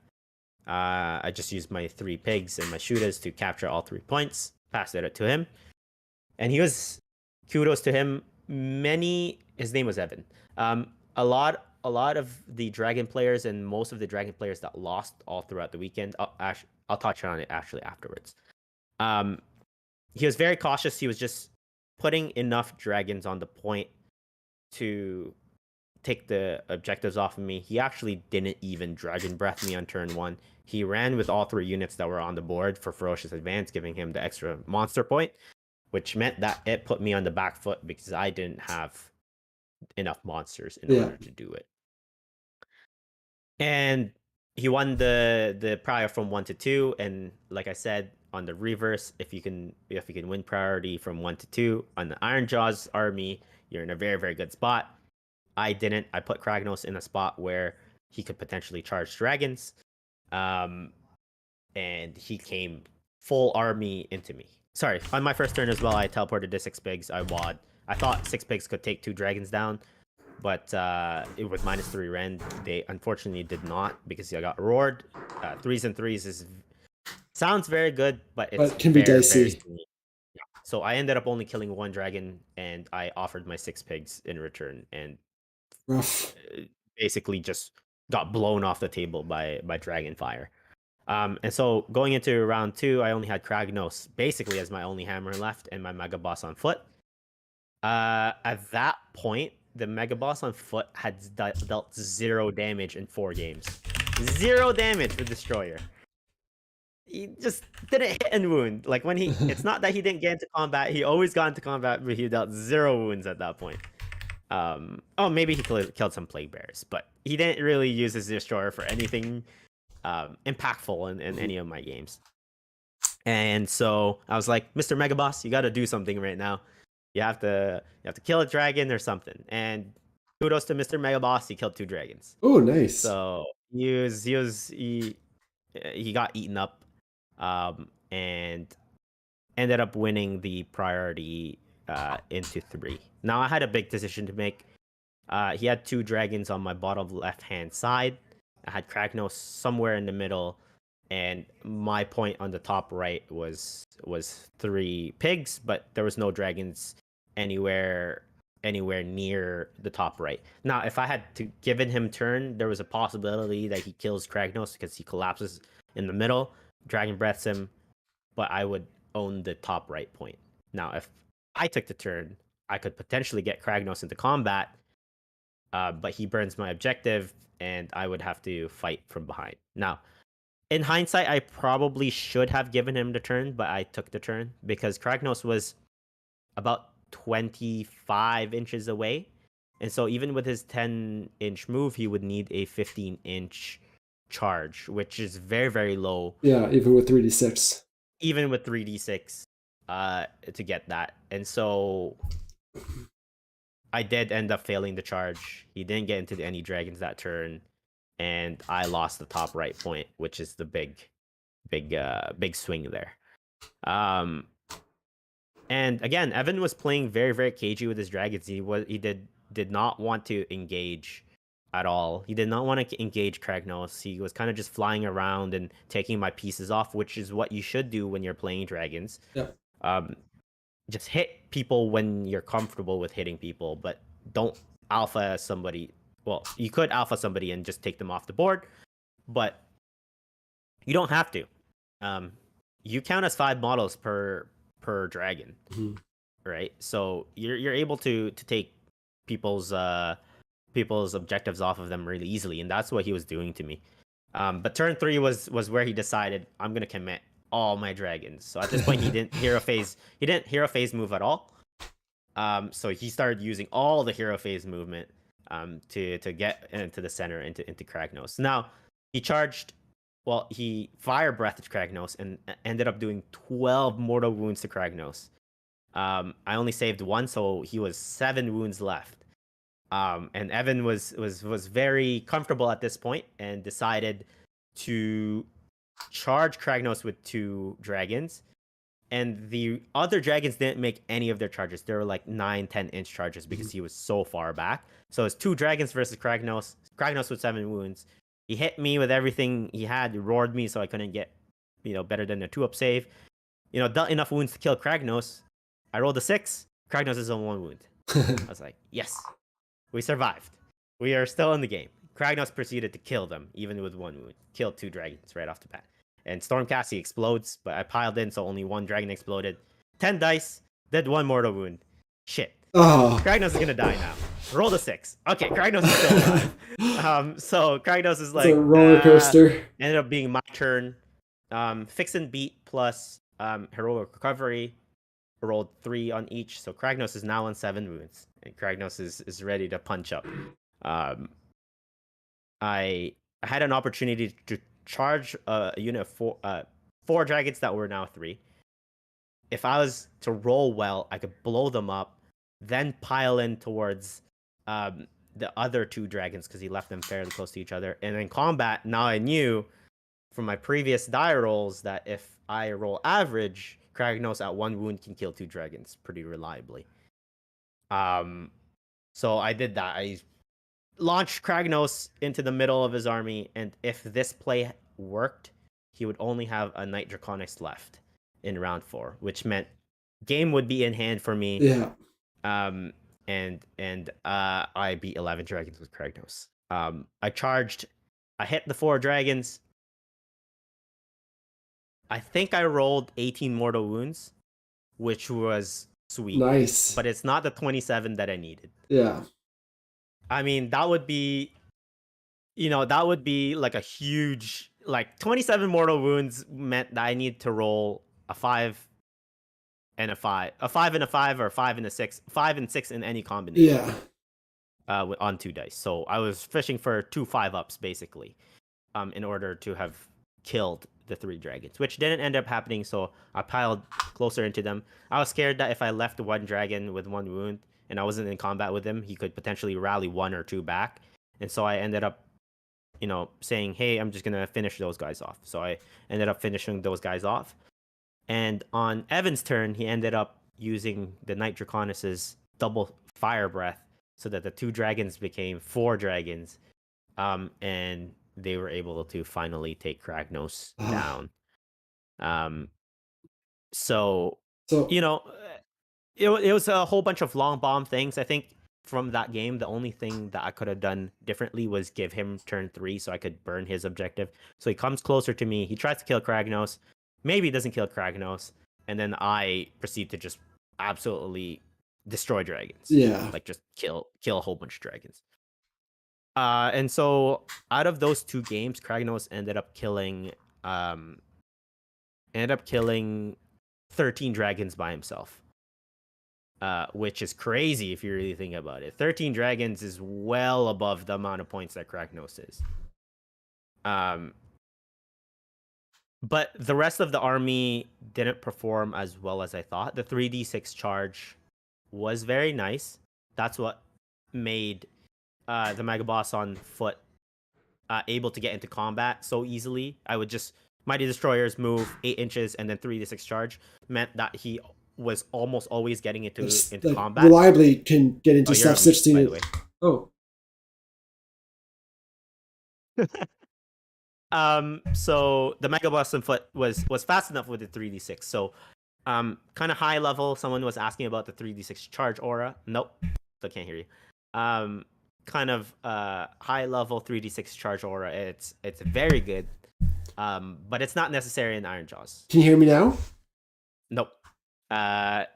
I just used my 3 pigs and my shooters to capture all 3 points, passed it to him, and he was, kudos to him, his name was Evan. A lot of the dragon players and most of the dragon players that lost all throughout the weekend, I'll touch on it actually afterwards. He was very cautious. He was just putting enough dragons on the point to take the objectives off of me. He actually didn't even dragon breath me on turn 1. He ran with all 3 units that were on the board for Ferocious Advance, giving him the extra monster point, which meant that it put me on the back foot because I didn't have enough monsters in order to do it. And he won the prior from 1 to 2, and like I said, on the reverse, if you can win priority from 1 to 2 on the Ironjawz army, you're in a very, very good spot. I didn't. I put Kragnos in a spot where he could potentially charge dragons, and he came full army into me. Sorry, on my first turn as well, I teleported to 6 pigs. I wad. I thought 6 pigs could take 2 dragons down, but with -3 rend, they unfortunately did not because I got roared. 3s and 3s sounds very good, but it can be dicey. So I ended up only killing 1 dragon, and I offered my 6 pigs in return, and basically just got blown off the table by dragon fire. And so going into round 2, I only had Kragnos basically as my only hammer left and my Mega Boss on foot. At that point, the Mega Boss on foot had dealt 0 damage in 4 games. 0 damage with Destroyer. He just didn't hit and wound. Like when it's not that he didn't get into combat. He always got into combat, but he dealt 0 wounds at that point. Maybe he killed some Plague Bears, but he didn't really use his Destroyer for anything impactful in any of my games. And so I was like, Mr. Mega Boss, you got to do something right now. You have to kill a dragon or something. And kudos to Mr. Mega Boss, he killed 2 dragons. Oh, nice. So he got eaten up, and ended up winning the priority into 3. Now I had a big decision to make. He had 2 dragons on my bottom left-hand side. I had Kragnos somewhere in the middle, and my point on the top right was 3 pigs, but there was no dragons anywhere anywhere near the top right. Now, if I had to given him turn, there was a possibility that he kills Kragnos because he collapses in the middle, Dragon Breaths him, but I would own the top right point. Now, if I took the turn, I could potentially get Kragnos into combat, but he burns my objective, and I would have to fight from behind. Now, in hindsight, I probably should have given him the turn, but I took the turn because Kragnos was about 25 inches away. And so even with his 10-inch move, he would need a 15-inch charge, which is very, very low. Yeah, even with 3d6. Even with 3d6 to get that. And so I did end up failing the charge. He didn't get into any dragons that turn. And I lost the top right point, which is the big swing there. And again, Evan was playing very, very cagey with his dragons. He did not want to engage at all. He did not want to engage Kragnos. He was kind of just flying around and taking my pieces off, which is what you should do when you're playing dragons. Yeah. Just hit people when you're comfortable with hitting people, but don't alpha somebody. Well, you could alpha somebody and just take them off the board, but you don't have to. You count as 5 models per dragon, right? So you're able to take people's objectives off of them really easily, and that's what he was doing to me. But turn 3 was where he decided I'm gonna commit all my dragons. So at this point, he didn't hero phase move at all. So he started using all the hero phase movement to get into the center into Kragnos. Now he charged. Well, he fire breathed Kragnos and ended up doing 12 mortal wounds to Kragnos. I only saved 1, so he was 7 wounds left. And Evan was very comfortable at this point and decided to charge Kragnos with 2 dragons. And the other dragons didn't make any of their charges. They were like 9-10-inch charges because he was so far back. So it's 2 dragons versus Kragnos. Kragnos with 7 wounds. He hit me with everything he had. He roared me, so I couldn't get, better than a 2-up save. Dealt enough wounds to kill Kragnos. I rolled a 6. Kragnos is on 1 wound. I was like, yes, we survived. We are still in the game. Kragnos proceeded to kill them, even with 1 wound. Killed 2 dragons right off the bat. And Stormcast, he explodes, but I piled in, so only 1 dragon exploded. 10 dice, did 1 mortal wound. Shit. Oh. Kragnos is gonna die now. Rolled a 6. Okay, Kragnos is still alive. So Kragnos is like it's a roller coaster. Ended up being my turn. Fix and beat plus heroic recovery. Rolled 3 on each. So Kragnos is now on 7 wounds. And Kragnos is ready to punch up. I had an opportunity to charge a unit of 4 dragons that were now 3. If I was to roll well, I could blow them up, then pile in towards the other 2 dragons because he left them fairly close to each other. And in combat, now I knew from my previous die rolls that if I roll average, Kragnos at 1 wound can kill 2 dragons pretty reliably. So I did that. I launched Kragnos into the middle of his army, and if this play worked, he would only have a Knight Draconis left in round 4, which meant game would be in hand for me. Yeah. And I beat 11 dragons with Kragnos. I hit the 4 dragons. I think I rolled 18 mortal wounds, which was sweet. Nice. But it's not the 27 that I needed. Yeah. I mean, that would be like a huge, 27 mortal wounds meant that I need to roll a 5 and a 5, a 5 and a 5, or a 5 and a 6, 5 and 6 in any combination. Yeah. On 2 dice. So I was fishing for 2 5-ups basically, in order to have killed the 3 dragons, which didn't end up happening. So I piled closer into them. I was scared that if I left 1 dragon with 1 wound and I wasn't in combat with him, he could potentially rally 1 or 2 back. And so I ended up, saying, hey, I'm just going to finish those guys off. So I ended up finishing those guys off. And on Evan's turn, he ended up using the Knight Draconis' double fire breath so that the 2 dragons became 4 dragons. And they were able to finally take Kragnos down. So it was a whole bunch of long bomb things. I think from that game, the only thing that I could have done differently was give him turn 3 so I could burn his objective. So he comes closer to me. He tries to kill Kragnos. Maybe he doesn't kill Kragnos. And then I proceed to just absolutely destroy dragons. Yeah. Like just kill a whole bunch of dragons. And so out of those 2 games, Kragnos ended up killing 13 dragons by himself. Which is crazy if you really think about it. 13 dragons is well above the amount of points that Kragnos is. But the rest of the army didn't perform as well as I thought. The 3d6 charge was very nice. That's what made the Mega Boss on foot able to get into combat so easily. I would just Mighty Destroyers move 8 inches and then 3d6 charge meant that he was almost always getting into like, combat. Reliably can get into stuff. By the way. Oh. So the Mega Boss on foot was fast enough with the 3d6. So kind of high level. Someone was asking about the 3d6 charge aura. Nope, still can't hear you. Kind of high level 3d6 charge aura. It's very good. But it's not necessary in Ironjawz. Can you hear me now? Nope.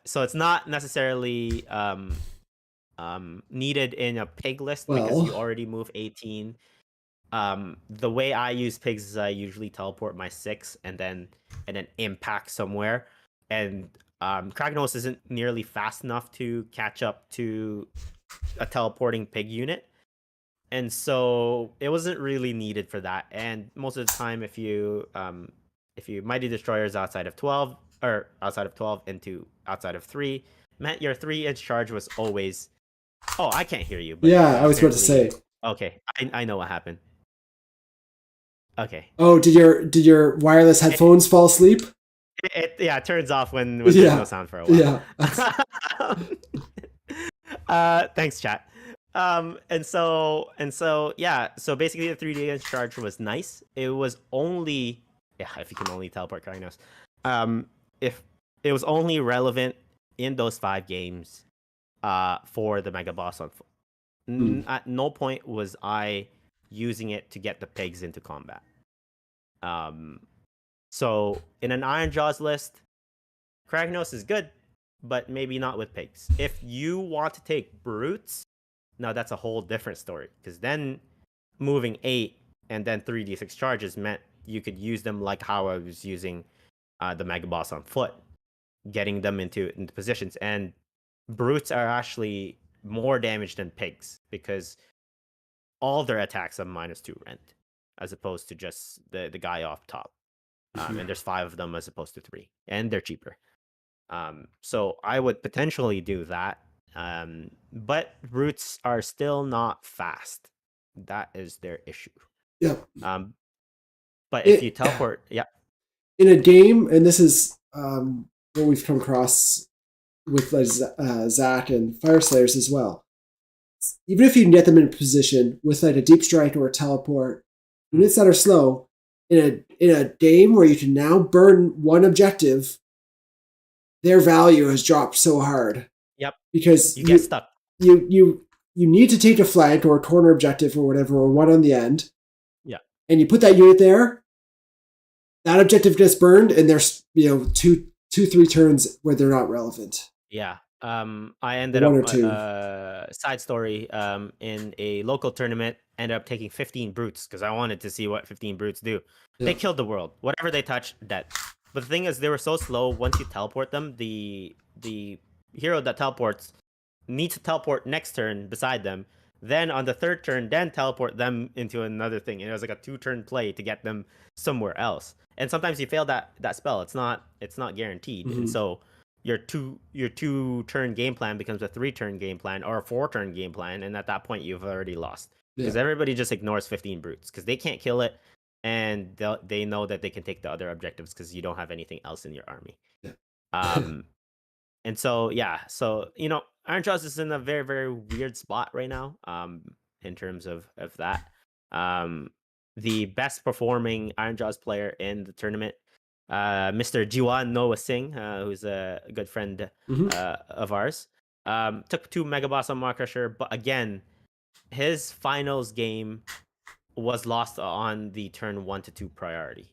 So it's not necessarily needed in a pig list because you already move 18. The way I use pigs is I usually teleport my 6 and then impact somewhere. And Kragnos isn't nearly fast enough to catch up to a teleporting pig unit. And so it wasn't really needed for that. And most of the time, if you Mighty Destroyers outside of 12 or outside of 12 into outside of 3, meant your 3-inch charge was always. Oh, I can't hear you. But yeah, I was about to say. Okay, I know what happened. Okay. Oh, did your wireless headphones fall asleep? It turns off when there's no sound for a while. Yeah. Thanks, chat. And so so basically the 3D charge was nice. It was only if you can only teleport Kragnos. If it was only relevant in those 5 games for the Mega Boss on foot. At no point was I using it to get the pigs into combat. So in an Ironjawz list, Kragnos is good, but maybe not with pigs. If you want to take brutes, now that's a whole different story, because then moving 8 and then 3d6 charges meant you could use them like how I was using the Mega Boss on foot, getting them into positions. And brutes are actually more damage than pigs because all their attacks have -2 rend, as opposed to just the guy off top. And there's 5 of them as opposed to 3, and they're cheaper. So I would potentially do that. But brutes are still not fast. That is their issue. Yeah. But if you teleport, in a game, and this is what we've come across with Zach and Fireslayers as well. Even if you can get them in a position with like a deep strike or a teleport, units that are slow, in a game where you can now burn one objective, their value has dropped so hard. Yep. Because you get stuck. You need to take a flank or a corner objective or whatever, or one on the end. Yeah. And you put that unit there, that objective gets burned, and there's 2-3 turns where they're not relevant. Yeah. I ended up side story in a local tournament, ended up taking 15 brutes because I wanted to see what 15 brutes do. Yeah. They killed the world. Whatever they touched, dead. But the thing is, they were so slow. Once you teleport them, the hero that teleports needs to teleport next turn beside them. Then on the 3rd turn, then teleport them into another thing. And it was like a 2-turn play to get them somewhere else. And sometimes you fail that spell. It's not guaranteed. Mm-hmm. And so your 2-turn game plan becomes a 3-turn game plan or a 4-turn game plan, and at that point you've already lost because everybody just ignores 15 brutes because they can't kill it, and they know that they can take the other objectives because you don't have anything else in your army. And so Ironjawz is in a very, very weird spot right now in terms of that. The best performing Ironjawz player in the tournament Mr. Jiwan Noah Singh, who's a good friend Mhm. of ours. Took 2 Mega Boss on Maw Crusher, but again, his finals game was lost on the turn 1 to 2 priority.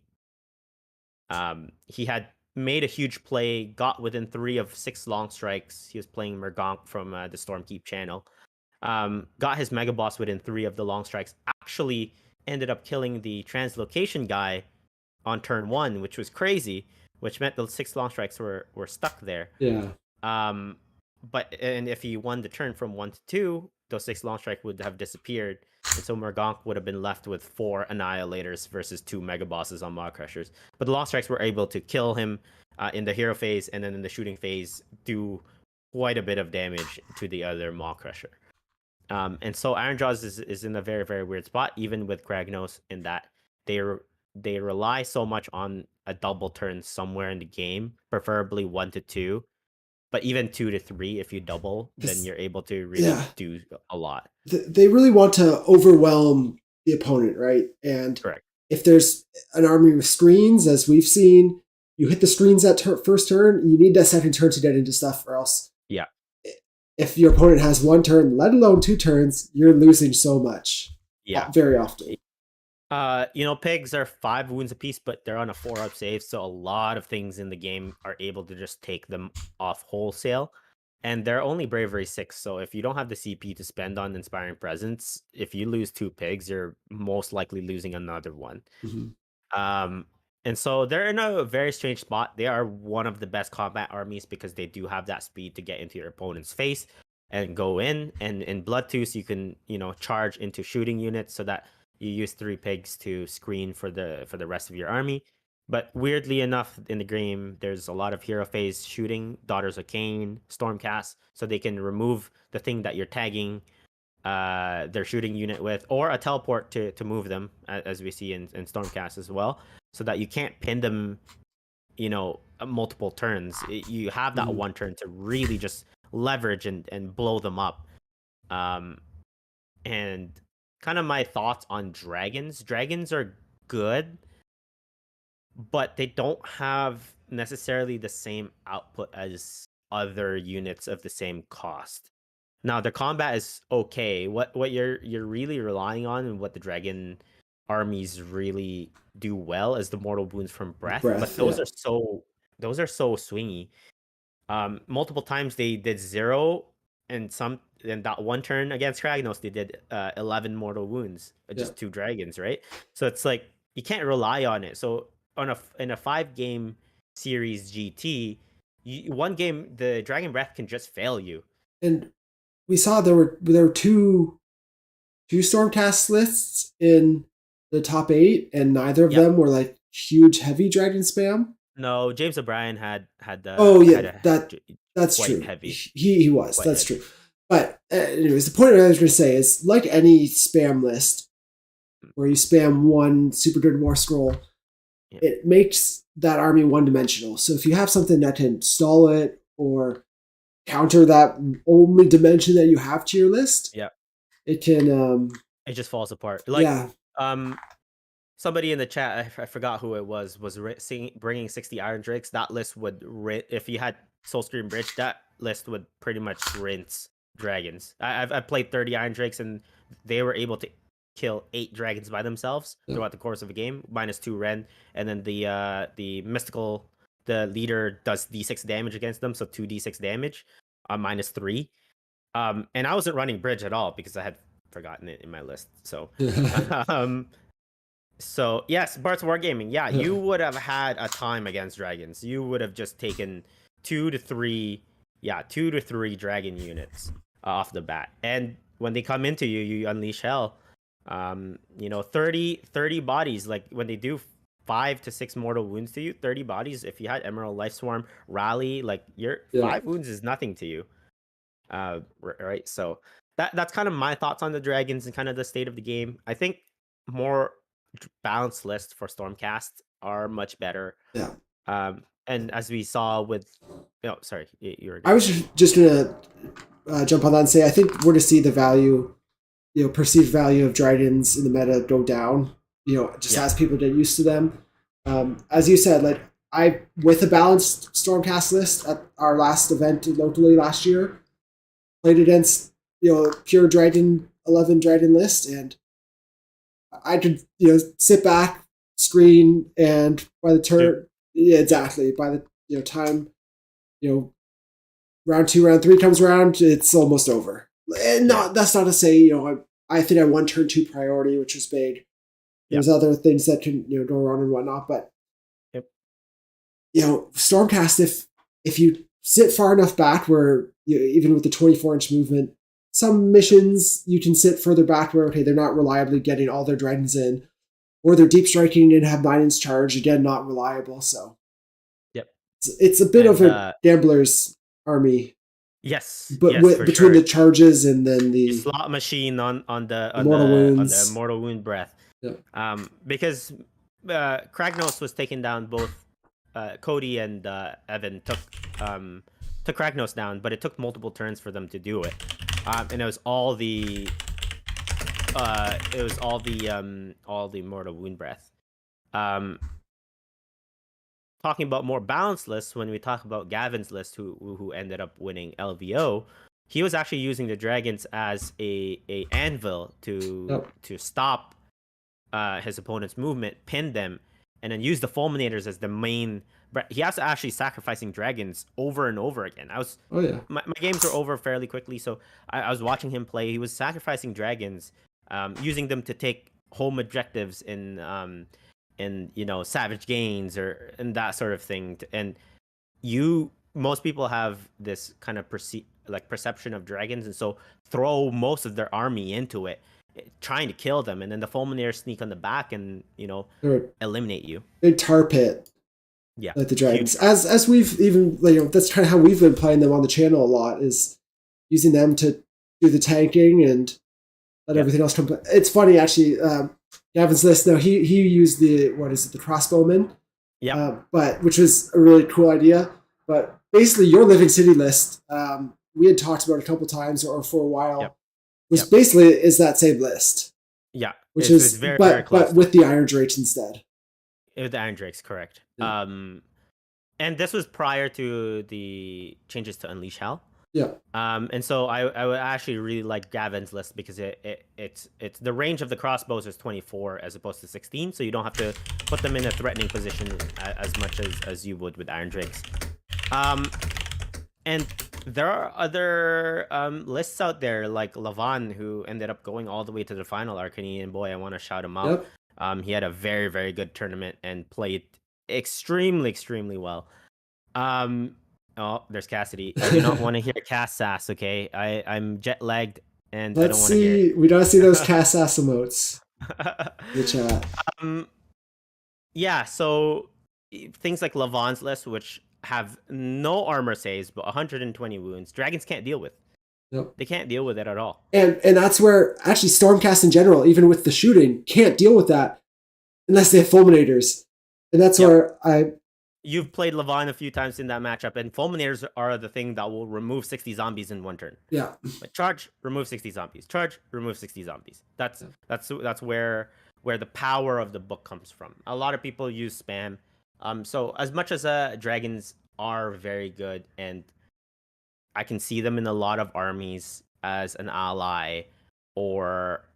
He had made a huge play, got within 3 of 6 long strikes. He was playing Mergonk from the Stormkeep channel. Got his Mega Boss within 3 of the long strikes. Actually ended up killing the Translocation guy on turn 1, which was crazy, which meant the 6 long strikes were stuck there. Yeah. And if he won the turn from 1 to 2, those 6 long strike would have disappeared. And so Mergonk would have been left with 4 Annihilators versus 2 Mega Bosses on Maw Crushers. But the long strikes were able to kill him in the hero phase, and then in the shooting phase, do quite a bit of damage to the other Maw Crusher. And so Ironjawz is in a very, very weird spot, even with Kragnos, in that they rely so much on a double turn somewhere in the game, preferably 1 to 2. But even 2 to 3, if you double, then you're able to really do a lot. They really want to overwhelm the opponent, right? And Correct. If there's an army with screens, as we've seen, you hit the screens that first turn, you need that second turn to get into stuff, or else. Yeah. If your opponent has 1 turn, let alone 2 turns, you're losing so much. Yeah. Very often. Pigs are 5 wounds apiece, but they're on a 4-up save, so a lot of things in the game are able to just take them off wholesale. And they're only bravery 6, so if you don't have the CP to spend on Inspiring Presence, if you lose 2 pigs, you're most likely losing another one. Mm-hmm. And so they're in a very strange spot. They are one of the best combat armies because they do have that speed to get into your opponent's face and go in. And in Bloodtooth, you can, charge into shooting units so that you use 3 pigs to screen for the rest of your army. But weirdly enough, in the game, there's a lot of hero phase shooting, Daughters of Cain, Stormcast, so they can remove the thing that you're tagging their shooting unit with, or a teleport to move them, as we see in Stormcast as well, so that you can't pin them, multiple turns. You have that 1 turn to really just leverage and blow them up. And kind of my thoughts on dragons. Dragons are good, but they don't have necessarily the same output as other units of the same cost. Now, the combat is okay. What you're really relying on, and what the dragon armies really do well, is the mortal wounds from breath. But those are so swingy. Multiple times they did 0, and that 1 turn against Kragnos they did 11 mortal wounds, just 2 dragons, right? So it's like you can't rely on it. So in a 5-game series GT, 1 game the dragon breath can just fail you. And we saw there were two Stormcast lists in the top 8, and neither of them were like huge heavy dragon spam. No, James O'Brien had the. Oh yeah, that's true. Heavy. He was. That's true. But anyways, the point I was going to say is, like any spam list, where you spam 1 super good war scroll, it makes that army 1-dimensional. So if you have something that can stall it or counter that only dimension that you have to your list, it can. It just falls apart. Somebody in the chat, I forgot who it was bringing 60 Iron Drakes. That list would, if you had Soulscream Bridge, that list would pretty much rinse dragons. I've played 30 Iron Drakes, and they were able to kill 8 dragons by themselves throughout the course of a game, -2 Ren, and then the mystical, the leader does d6 damage against them, so 2d6 damage, -3. And I wasn't running Bridge at all because I had forgotten it in my list. So So yes, Bart's Wargaming. Yeah, you would have had a time against dragons. You would have just taken 2 to 3 dragon units off the bat. And when they come into you, you unleash hell. 30 bodies. Like when they do 5 to 6 mortal wounds to you, 30 bodies. If you had Emerald Life Swarm, Rally, like your 5 wounds is nothing to you. Right. So that's kind of my thoughts on the dragons and kind of the state of the game. I think more balanced lists for Stormcast are much better. And as we saw with, sorry, you were. I was just gonna jump on that and say I think we're to see the value, perceived value of dragons in the meta go down. As people get used to them. As you said, like I with a balanced Stormcast list at our last event locally last year, played against pure Dragon 11 Dragon list, and I could sit back, screen, and by the turn, yeah, exactly. By the time round 2, round 3 comes around, it's almost over. And that's not to say I think I won turn 2 priority, which was big. There's other things that can go wrong and whatnot, but Stormcast, if you sit far enough back where even with the 24-inch movement, some missions you can sit further back where they're not reliably getting all their dragons in, or they're deep striking and have 9-inch charge, again not reliable. So it's a bit of a gambler's army. Yes, but between the charges and then the slot machine on the mortal wound breath. Yeah. Because Kragnos was taking down both Cody and Evan took Kragnos down, but it took multiple turns for them to do it. And it was all the mortal wound breath. Talking about more balanced lists, when we talk about Gavin's list, who ended up winning LVO, he was actually using the dragons as a anvil to stop his opponent's movement, pin them, and then use the fulminators as the main. He was actually sacrificing dragons over and over again. My games were over fairly quickly, so I was watching him play. He was sacrificing dragons, using them to take home objectives in Savage Gains and that sort of thing. And most people have this kind of perception of dragons, and so throw most of their army into it, trying to kill them, and then the fulminators sneak on the back and eliminate you. Big tar pit. Yeah, like the dragons. As we've even that's kind of how we've been playing them on the channel a lot, is using them to do the tanking and let everything else come. It's funny actually. Gavin's list. No, he used the crossbowman. Yeah. But which was a really cool idea. But basically, your Living City list, we had talked about a couple times or for a while, was basically is that same list. Yeah. Which is very, very close. But with the Iron Drakes instead. With the Iron Drakes, correct. Yeah. And this was prior to the changes to Unleash Hell. Yeah. And so I would actually really like Gavin's list because it's the range of the crossbows is 24 as opposed to 16, so you don't have to put them in a threatening position as much as you would with Iron Drakes. And there are other lists out there like Lavan, who ended up going all the way to the final Arcany, and boy, I want to shout him out. Yep. He had a very, very good tournament and played extremely, extremely well. Oh, there's Cassidy. I do not want to hear Cass sass, okay? I'm jet lagged and I don't want to hear it. We don't see those Cass sass emotes in the chat. Yeah, so things like Lavan's list, which have no armor saves but 120 wounds, dragons can't deal with. Nope. They can't deal with it at all. And that's where actually Stormcast in general, even with the shooting, can't deal with that unless they have fulminators. And that's where You've played Lavan a few times in that matchup, and fulminators are the thing that will remove 60 zombies in one turn. Yeah. Like charge, remove 60 zombies. Charge, remove 60 zombies. That's where the power of the book comes from. A lot of people use spam. So as much as dragons are very good, and I can see them in a lot of armies as an ally, or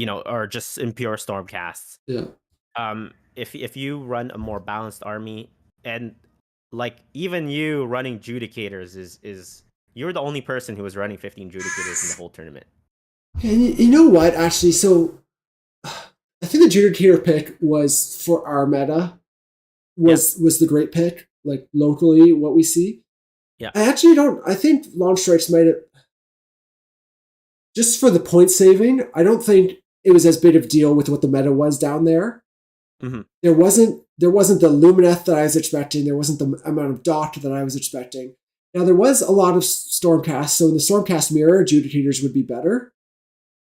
or just in pure Stormcasts. Yeah. If you run a more balanced army, and like even you running Judicators is you're the only person who was running 15 Judicators in the whole tournament. And you know what, actually, so I think the Judicator pick was for our meta was the great pick, like locally what we see. Yeah. I think Launch Strikes might have, just for the point saving, I don't think it was as big of a deal with what the meta was down there. Mm-hmm. There wasn't the Lumineth that I was expecting. There wasn't the amount of dot that I was expecting. Now there was a lot of Stormcast, so in the Stormcast mirror, Judicators would be better.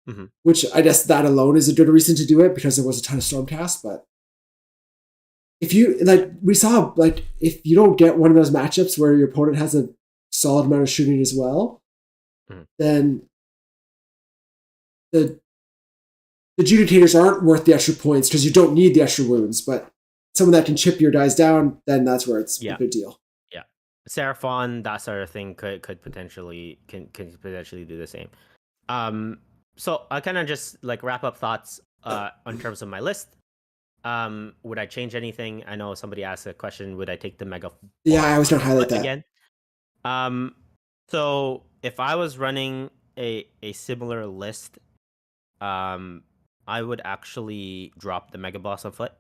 Mm-hmm. Which I guess that alone is a good reason to do it because there was a ton of Stormcast. But if you if you don't get one of those matchups where your opponent has a solid amount of shooting as well, then the adjudicators aren't worth the extra points because you don't need the extra wounds, but someone that can chip your guys down, then that's where it's a big deal. Yeah. Seraphon, that sort of thing could potentially can potentially do the same. So I kind of just like wrap up thoughts on terms of my list. Would I change anything? I know somebody asked a question, would I take the mega Yeah, I was gonna highlight that again? So if I was running a similar list, I would actually drop the mega boss on foot.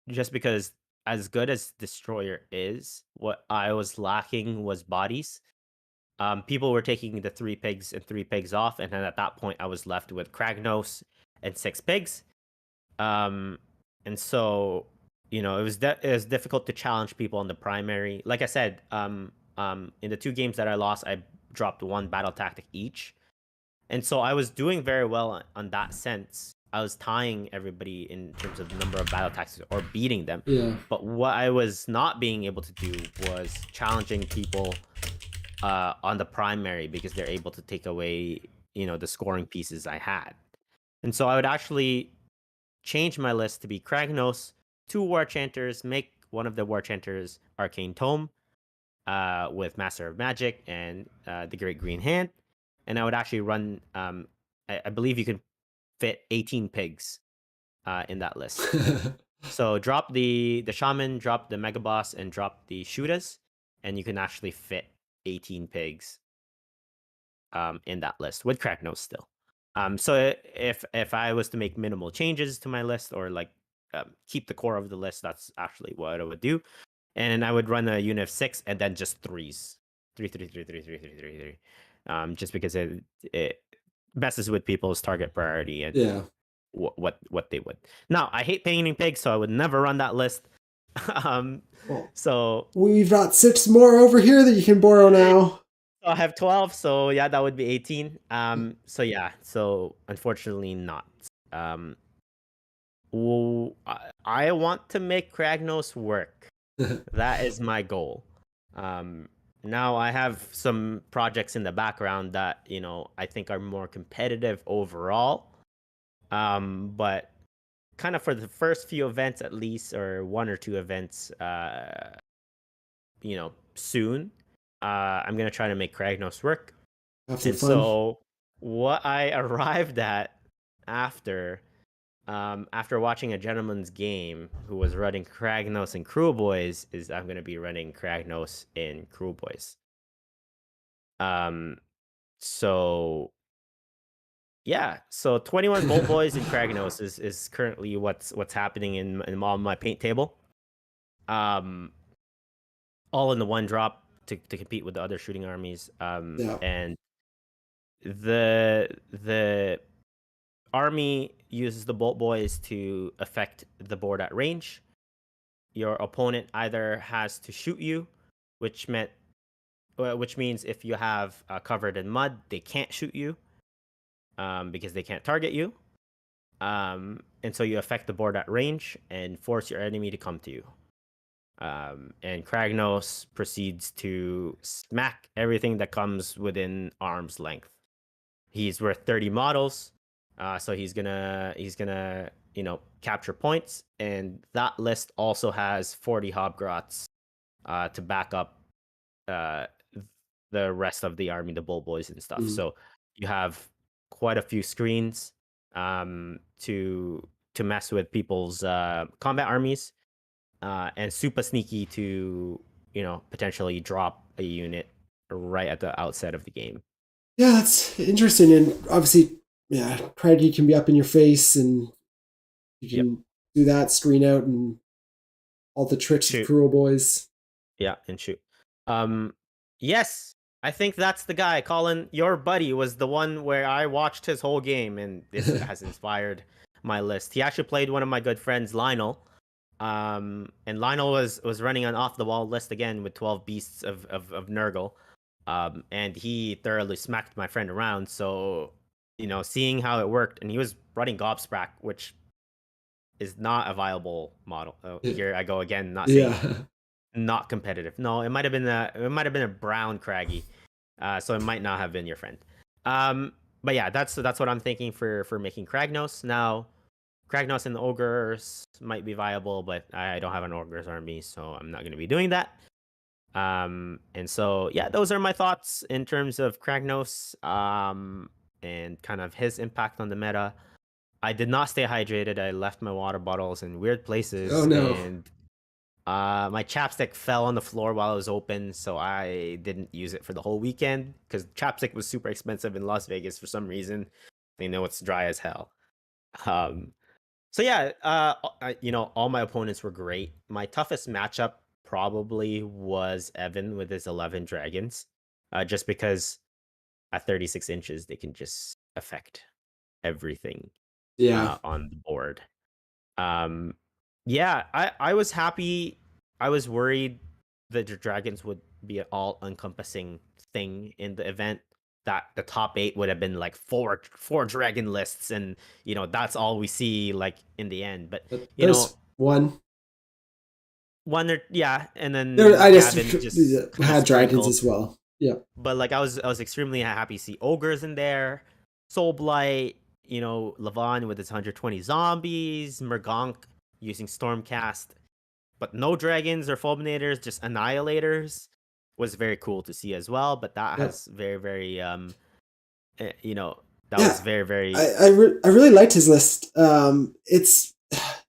Just because as good as Destroyer is, what I was lacking was bodies. People were taking the 3 pigs and 3 pigs off, and then at that point I was left with Kragnos and 6 pigs. And so, you know, it was difficult to challenge people on the primary. Like I said, in the 2 games that I lost, I dropped 1 battle tactic each. And so I was doing very well on that sense. I was tying everybody in terms of the number of battle tactics or beating them. Yeah. But what I was not being able to do was challenging people on the primary because they're able to take away, you know, the scoring pieces I had. And so I would actually change my list to be Kragnos, 2 War Chanters, make one of the War Chanters Arcane Tome with Master of Magic and the Great Green Hand. And I would actually run, I believe you can fit 18 pigs in that list. So drop the Shaman, drop the Mega Boss, and drop the Shootas, and you can actually fit 18 pigs in that list with Kragnos still. So if I was to make minimal changes to my list or like keep the core of the list, that's actually what I would do. And I would run a unit of 6 and then just 3s. 3, 3, 3, 3, 3, 3, 3, 3. Just because it messes with people's target priority and what they would. Now, I hate painting pigs, so I would never run that list. So we've got 6 more over here that you can borrow now. I have 12, so yeah, that would be 18. So yeah, so unfortunately not. I want to make Kragnos work. That is my goal. Now I have some projects in the background that, you know, I think are more competitive overall. But kind of for the first few events at least, or 1 or 2 events, you know, soon, I'm gonna try to make Kragnos work. Absolutely. So what I arrived at after watching a gentleman's game who was running Kragnos and Cruel Boys is I'm gonna be running Kragnos in Cruel Boys. So yeah, so 21 Bolt Boys in Kragnos is currently what's happening in all my paint table. All in the 1 drop to compete with the other shooting armies. And the army uses the Bolt Boys to affect the board at range. Your opponent either has to shoot you, which means if you have covered in mud, they can't shoot you because they can't target you. And so you affect the board at range and force your enemy to come to you. And Kragnos proceeds to smack everything that comes within arm's length. He's worth 30 models, so he's gonna you know, capture points, and that list also has 40 Hobgrots to back up the rest of the army, the Bull Boys and stuff. So you have quite a few screens to mess with people's combat armies. And super sneaky to, you know, potentially drop a unit right at the outset of the game. Yeah, that's interesting. And obviously, yeah, Craggy can be up in your face and you can do that, screen out, and all the tricks of Cruel Boys. Yeah, and shoot. Yes, I think that's the guy. Colin, your buddy was the one where I watched his whole game, and this has inspired my list. He actually played one of my good friends, Lionel. And Lionel was running an off the wall list again with 12 beasts of Nurgle. And he thoroughly smacked my friend around. So, you know, seeing how it worked, and he was running Gobsprak, which is not a viable model. Oh, here I go again, not saying not competitive. No, it might have been a brown Craggy. So it might not have been your friend. but yeah, that's what I'm thinking for making Kragnos. Now, Kragnos and the ogres might be viable, but I don't have an ogres army, so I'm not going to be doing that. And so yeah, those are my thoughts in terms of Kragnos, and kind of his impact on the meta. I did not stay hydrated. I left my water bottles in weird Oh places, no. and my chapstick fell on the floor while it was open, so I didn't use it for the whole weekend because chapstick was super expensive in Las Vegas for some reason. They know it's dry as hell. Um, so yeah, all my opponents were great. My toughest matchup probably was Evan with his 11 dragons, just because at 36 inches they can just affect everything Yeah. on the board. Um, yeah, I was happy. I was worried that the dragons would be an all encompassing thing in the event. That the top 8 would have been like four dragon lists, and that's all we see like in the end. But But you know, there's one. one or yeah, and There, then I just Gavin just kind of had dragons sprinkled. as well. Yeah. But like I was extremely happy to see ogres in there, Soulblight, Levon with his 120 zombies, Mergonk using Stormcast, but no dragons or fulminators, just annihilators was very cool to see as well. But that Yeah. has very very that was Yeah. very very I really liked his list. It's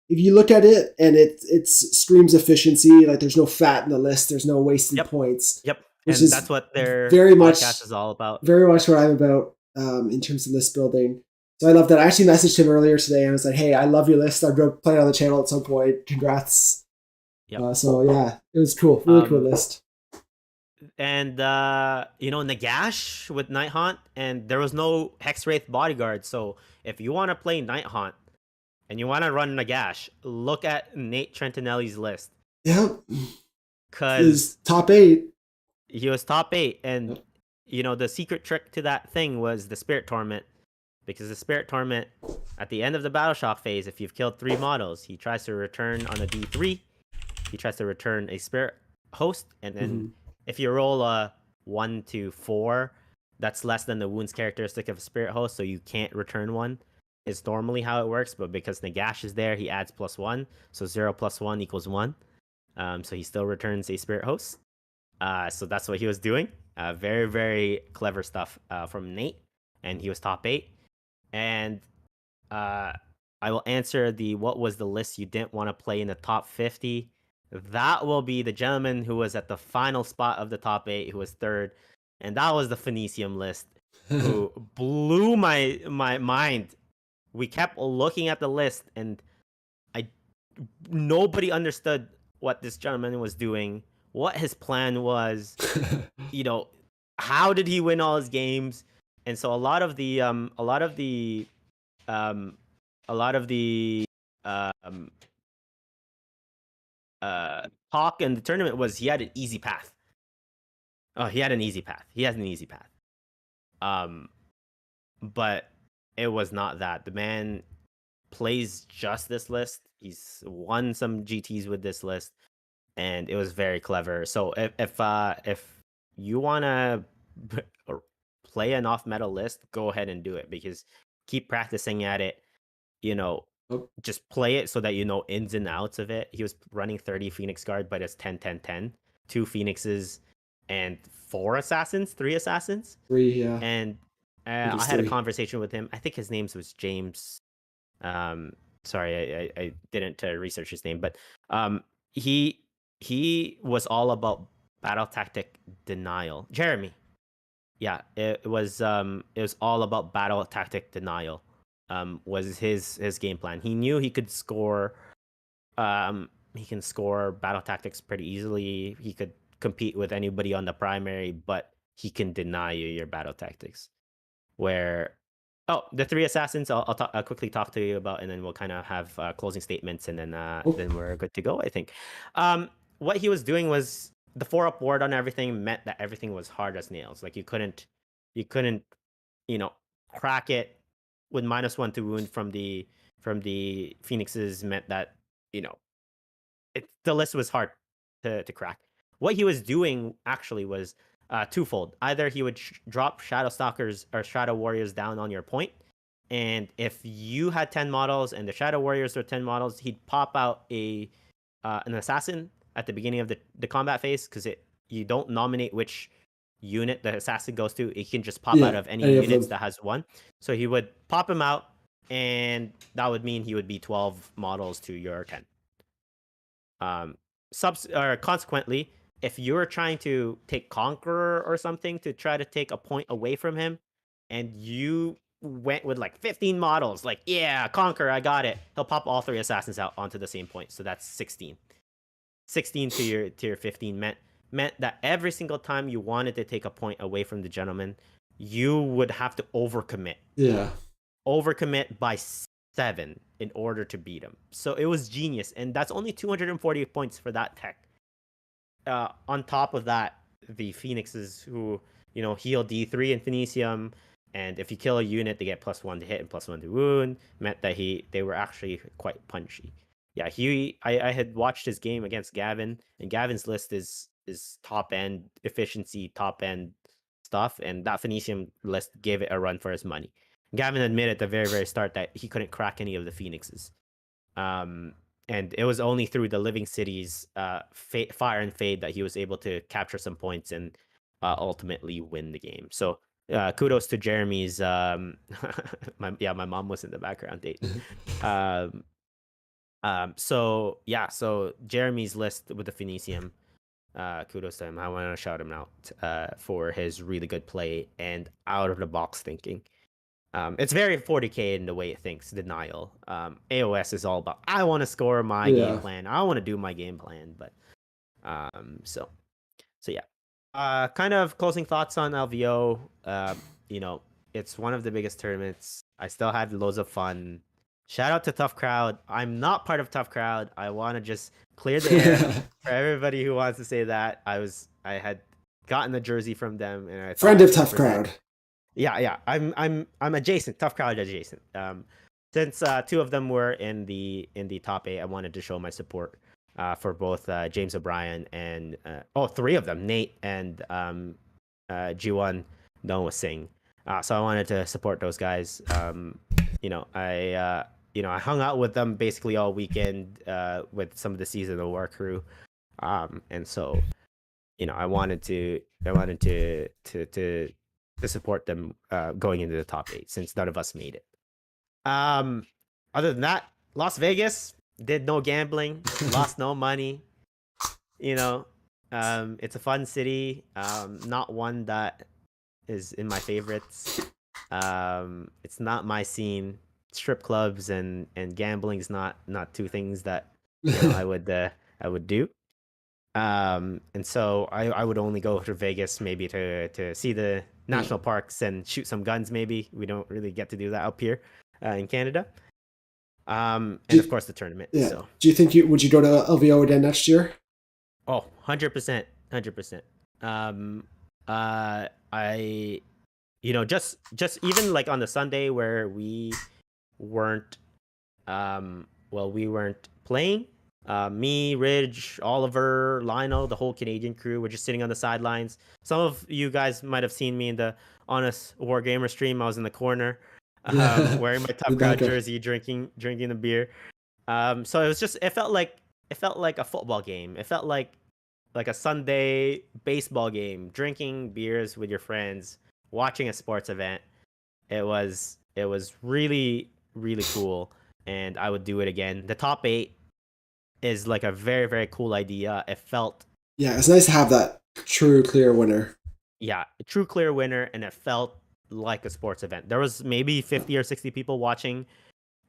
if you look at it and it screams efficiency. Like there's no fat in the list. There's no wasted yep points, yep, which and is that's what their very podcast much is all about. very much what I'm about in terms of list building. So I love that. I actually messaged him earlier today and I was like, "Hey, I love your list. I'm going to play it on the channel at some point. Congrats." Yep. So yeah, it was cool. Really cool list. And Nagash with Night Haunt, and there was no Hexwraith bodyguard. So if you want to play Night Haunt and you want to run Nagash, look at Nate Trentinelli's list. Yeah, because top 8. He was top 8, and the secret trick to that thing was the Spirit Torment, because the Spirit Torment at the end of the Battle Shock phase, if you've killed 3 models, he tries to return on a D3. He tries to return a Spirit Host, and then if you roll a 1 to 4, that's less than the wounds characteristic of a Spirit Host, so you can't return one. Is normally how it works, but because Nagash is there, he adds +1, so 0 + 1 = 1. So he still returns a Spirit Host. So that's what he was doing. Very, very clever stuff from Nate, and he was top 8. And I will answer what was the list you didn't want to play in the top 50. That will be the gentleman who was at the final spot of the top 8, who was 3rd, and that was the Phoenicium list, who blew my mind. We kept looking at the list, and nobody understood what this gentleman was doing, what his plan was. How did he win all his games? And so a lot of the talk in the tournament was he had an easy path. Oh, he had an easy path. He has an easy path. But it was not that. The man plays just this list. He's won some GTs with this list, and it was very clever. So if you wanna play an off meta list, go ahead and do it, because keep practicing at it. Just play it so that you know ins and outs of it. He was running 30 Phoenix Guard, but it's 10, 10, 10. 2 Phoenixes and 3 Assassins. 3, yeah. And I had a conversation with him. I think his name was James. Sorry, I didn't research his name, but he was all about battle tactic denial. Jeremy. Yeah, it was all about battle tactic denial. Was his game plan. He knew he could score he can score battle tactics pretty easily. He could compete with anybody on the primary, but he can deny you your battle tactics. Where the 3 assassins I'll quickly talk to you about, and then we'll kind of have closing statements, and then we're good to go, I think. What he was doing was the 4-up ward on everything meant that everything was hard as nails. Like you couldn't crack it with -1 to wound from the Phoenixes, meant that the list was hard to crack. What he was doing actually was twofold. Either he would drop Shadow Stalkers or Shadow Warriors down on your point, and if you had 10 models and the Shadow Warriors were 10 models, he'd pop out an assassin at the beginning of the combat phase, because you don't nominate which unit the assassin goes to. It can just pop out of any units that has one. So he would pop him out, and that would mean he would be 12 models to your 10. Consequently, if you're trying to take Conqueror or something to try to take a point away from him, and you went with like 15 models, like, yeah, Conqueror, I got it, he'll pop all 3 assassins out onto the same point. So that's 16 to your 15 meant that every single time you wanted to take a point away from the gentleman, you would have to overcommit. Yeah. Overcommit by 7 in order to beat him. So it was genius, and that's only 240 points for that tech. On top of that, the Phoenixes, who heal D3 in Phoenicium, and if you kill a unit, they get +1 to hit and +1 to wound, meant that they were actually quite punchy. Yeah, I had watched his game against Gavin, and Gavin's list is top end efficiency, top end stuff, and that Phoenicium list gave it a run for his money. Gavin admitted at the very, very start that he couldn't crack any of the Phoenixes. And it was only through the Living Cities Fire and Fade that he was able to capture some points and ultimately win the game. So kudos to Jeremy's my mom was in the background dating. So Jeremy's list with the Phoenicium, kudos to him. I want to shout him out for his really good play and out of the box thinking. It's very 40k in the way it thinks. Denial. AOS is all about, I want to score my game plan. I want to do my game plan. But so yeah. Kind of closing thoughts on LVO. It's one of the biggest tournaments. I still had loads of fun. Shout out to Tough Crowd. I'm not part of Tough Crowd. I want to just clear the air for everybody who wants to say that. I had gotten the jersey from them, and I friend of Tough Crowd. Yeah. I'm adjacent. Tough Crowd adjacent. Since 2 of them were in the top 8, I wanted to show my support for both James O'Brien and 3 of them, Nate and G1 Noah Singh. So I wanted to support those guys. I hung out with them basically all weekend with some of the Season of War crew, and so I wanted to support them going into the top 8 since none of us made it. Other than that, Las Vegas did no gambling, lost no money. It's a fun city. Not one that is in my favorites. It's not my scene. Strip clubs and gambling is not 2 things that I would do. And so I would only go to Vegas maybe to see the national parks and shoot some guns. Maybe we don't really get to do that up here in Canada. And of course the tournament. Yeah. So. Do you think would you go to LVO again next year? Oh, 100%. I just even like on the Sunday where we weren't playing. Me, Ridge, Oliver, Lionel, the whole Canadian crew were just sitting on the sidelines. Some of you guys might have seen me in the Honest Wargamer stream. I was in the corner, wearing my Tough Crowd jersey, drinking the beer. So it was just it felt like a football game. It felt like a Sunday baseball game, drinking beers with your friends, watching a sports event. It was really, really cool, and I would do it again. The top 8 is like a very, very cool idea. It felt it's nice to have that true clear winner. Yeah, a true clear winner, and it felt like a sports event. There was maybe 50 or 60 people watching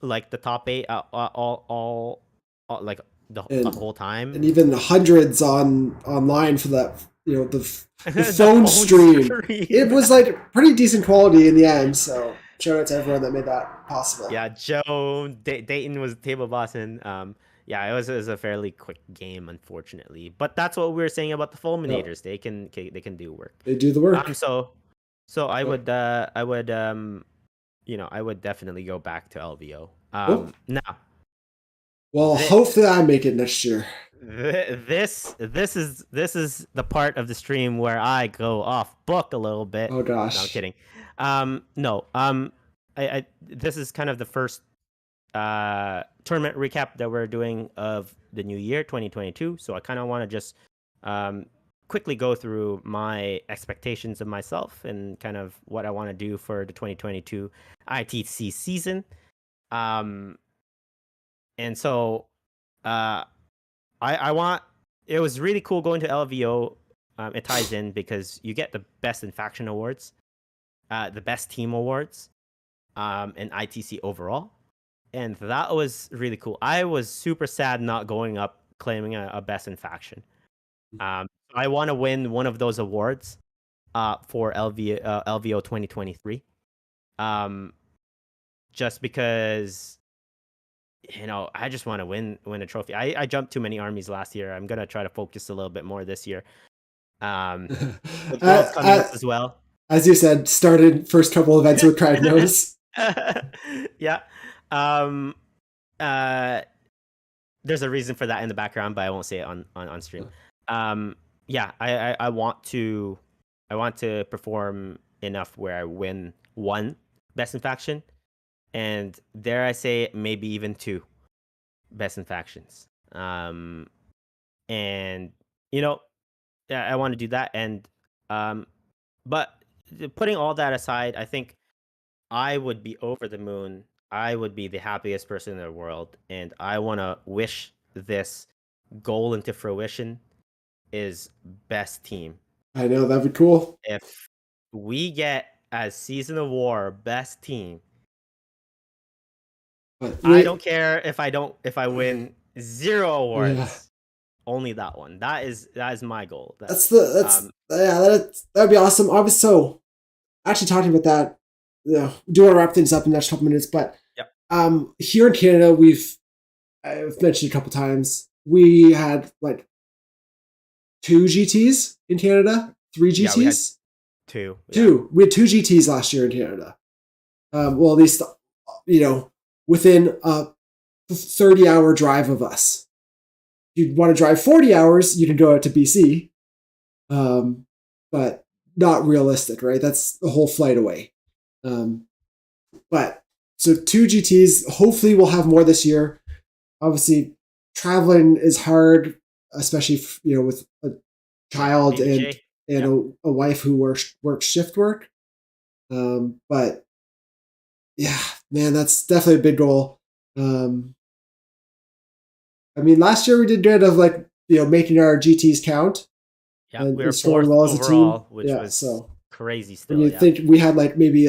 like the top 8 all like the whole time, and even hundreds online for that the phone stream. It was like pretty decent quality in the end, so shout out to everyone that made that possible. Yeah, Joe Dayton was table bossing. It was a fairly quick game, unfortunately, but that's what we were saying about the Fulminators. They can do work. They do the work. So I would definitely go back to LVO. Now. Well, hopefully I make it next year. This is the part of the stream where I go off book a little bit. Oh No, I'm gosh. kidding. No. I this is kind of the first tournament recap that we're doing of the new year 2022. So I kind of want to just um quickly go through my expectations of myself and kind of what I want to do for the 2022 ITC season. Um, and so uh I want it was really cool going to LVO. It ties in because you get the best in faction awards, the best team awards, and ITC overall, and that was really cool. I was super sad not going up claiming a best in faction. I want to win one of those awards, for LVO 2023, um, just because I just want to win a trophy. I jumped too many armies last year. I'm gonna try to focus a little bit more this year. The world's coming up as well. As you said, started first couple events with Kragnos. Yeah. Um. There's a reason for that in the background, but I won't say it on stream. Yeah. I want to perform enough where I win one best in faction, and dare I say maybe even two best in factions. And I want to do that, and but putting all that aside, I think I would be over the moon. I would be the happiest person in the world, and I want to wish this goal into fruition is best team. I know, that'd be cool. If we get as Season of War best team, I don't care if I win 0 awards. Yeah. Only that one. That is my goal. That'd be awesome. Obviously, so actually talking about that, do want to wrap things up in the next couple minutes, but here in Canada, I've mentioned a couple times, we had like 2 GTs in Canada, 3 GTs. Yeah, we had two. Two. We had 2 GTs last year in Canada. Well, at least within a 30-hour drive of us. If you'd want to drive 40 hours, you can go out to BC, but not realistic, right? That's a whole flight away. But so 2 GTs. Hopefully, we'll have more this year. Obviously, traveling is hard, especially with a child and a wife who works shift work. But yeah, man, that's definitely a big goal. I mean, last year we did good of making our GTs count. Yeah, we were scoring well as a team, which was crazy. Still, when you think we had maybe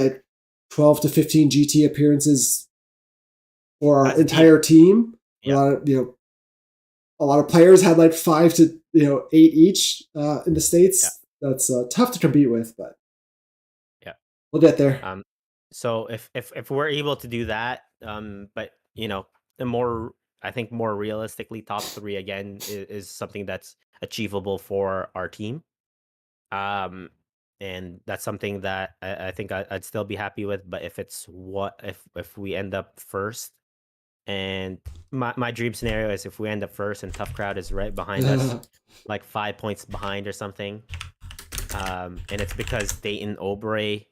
12 to 15 GT appearances for our entire team. Yeah. A lot of players had 5 to 8 each in the States. Yeah. That's tough to compete with, but yeah, we'll get there. So if we're able to do that, but the more, I think more realistically, top 3 again is something that's achievable for our team. And that's something that I think I'd still be happy with. But if we end up first, and my dream scenario is if we end up first and Tough Crowd is right behind us, 5 points behind or something. And it's because Dayton Obrey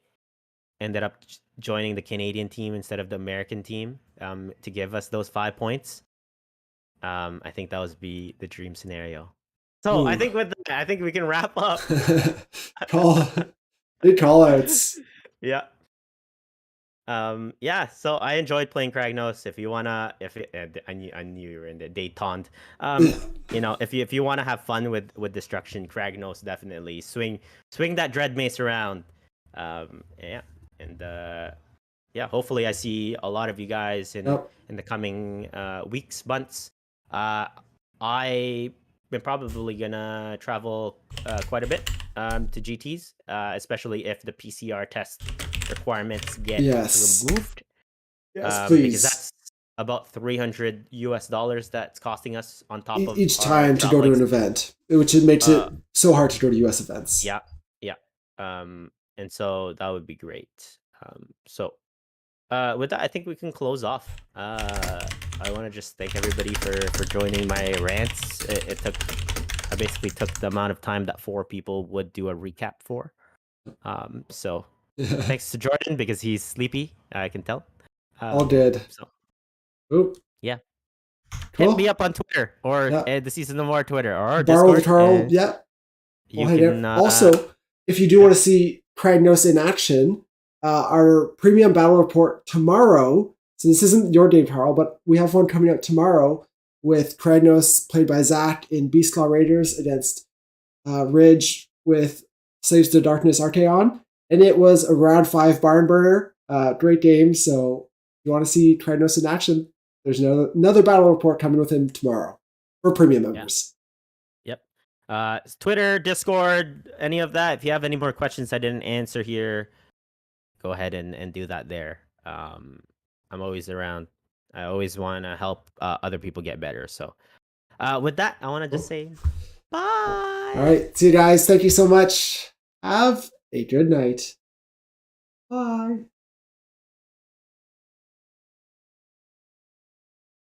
ended up joining the Canadian team instead of the American team, to give us those 5 points. I think that would be the dream scenario. So I think I think we can wrap up. Big call outs. Yeah. Yeah. So I enjoyed playing Kragnos. If you wanna, I knew you were in the Dayton. If you wanna have fun with destruction, Kragnos definitely swing that Dread Mace around. Yeah. And yeah, hopefully I see a lot of you guys in the coming weeks, months. I've been probably gonna travel quite a bit to GTs, especially if the PCR test requirements get removed. Yes, please. Because that's about $300 that's costing us on top of each time to go to an event, which makes it so hard to go to US events. Yeah. And so that would be great. So With that, I think we can close off. I want to just thank everybody for joining my rants. I basically took the amount of time that 4 people would do a recap for. So thanks to Jordan because he's sleepy. I can tell. All good. So, Oop. yeah. Cool. Hit me up on Twitter or the Season of War Twitter or Borrow Discord. the Carl. Yeah. You can also, if you do want to see Kragnos in action, our premium battle report tomorrow. So this isn't your day, Carl, but we have one coming out tomorrow with Kragnos played by Zach in Beastclaw Raiders against Ridge with Slaves to Darkness Archaon. And it was a round 5 barn burner. Great game. So if you want to see Kragnos in action, there's another battle report coming with him tomorrow for premium members. Yep. Twitter, Discord, any of that. If you have any more questions I didn't answer here, go ahead and do that there. I'm always around. I always want to help other people get better. So with that, I want to just say bye. All right. See you guys. Thank you so much. Have a good night. Bye.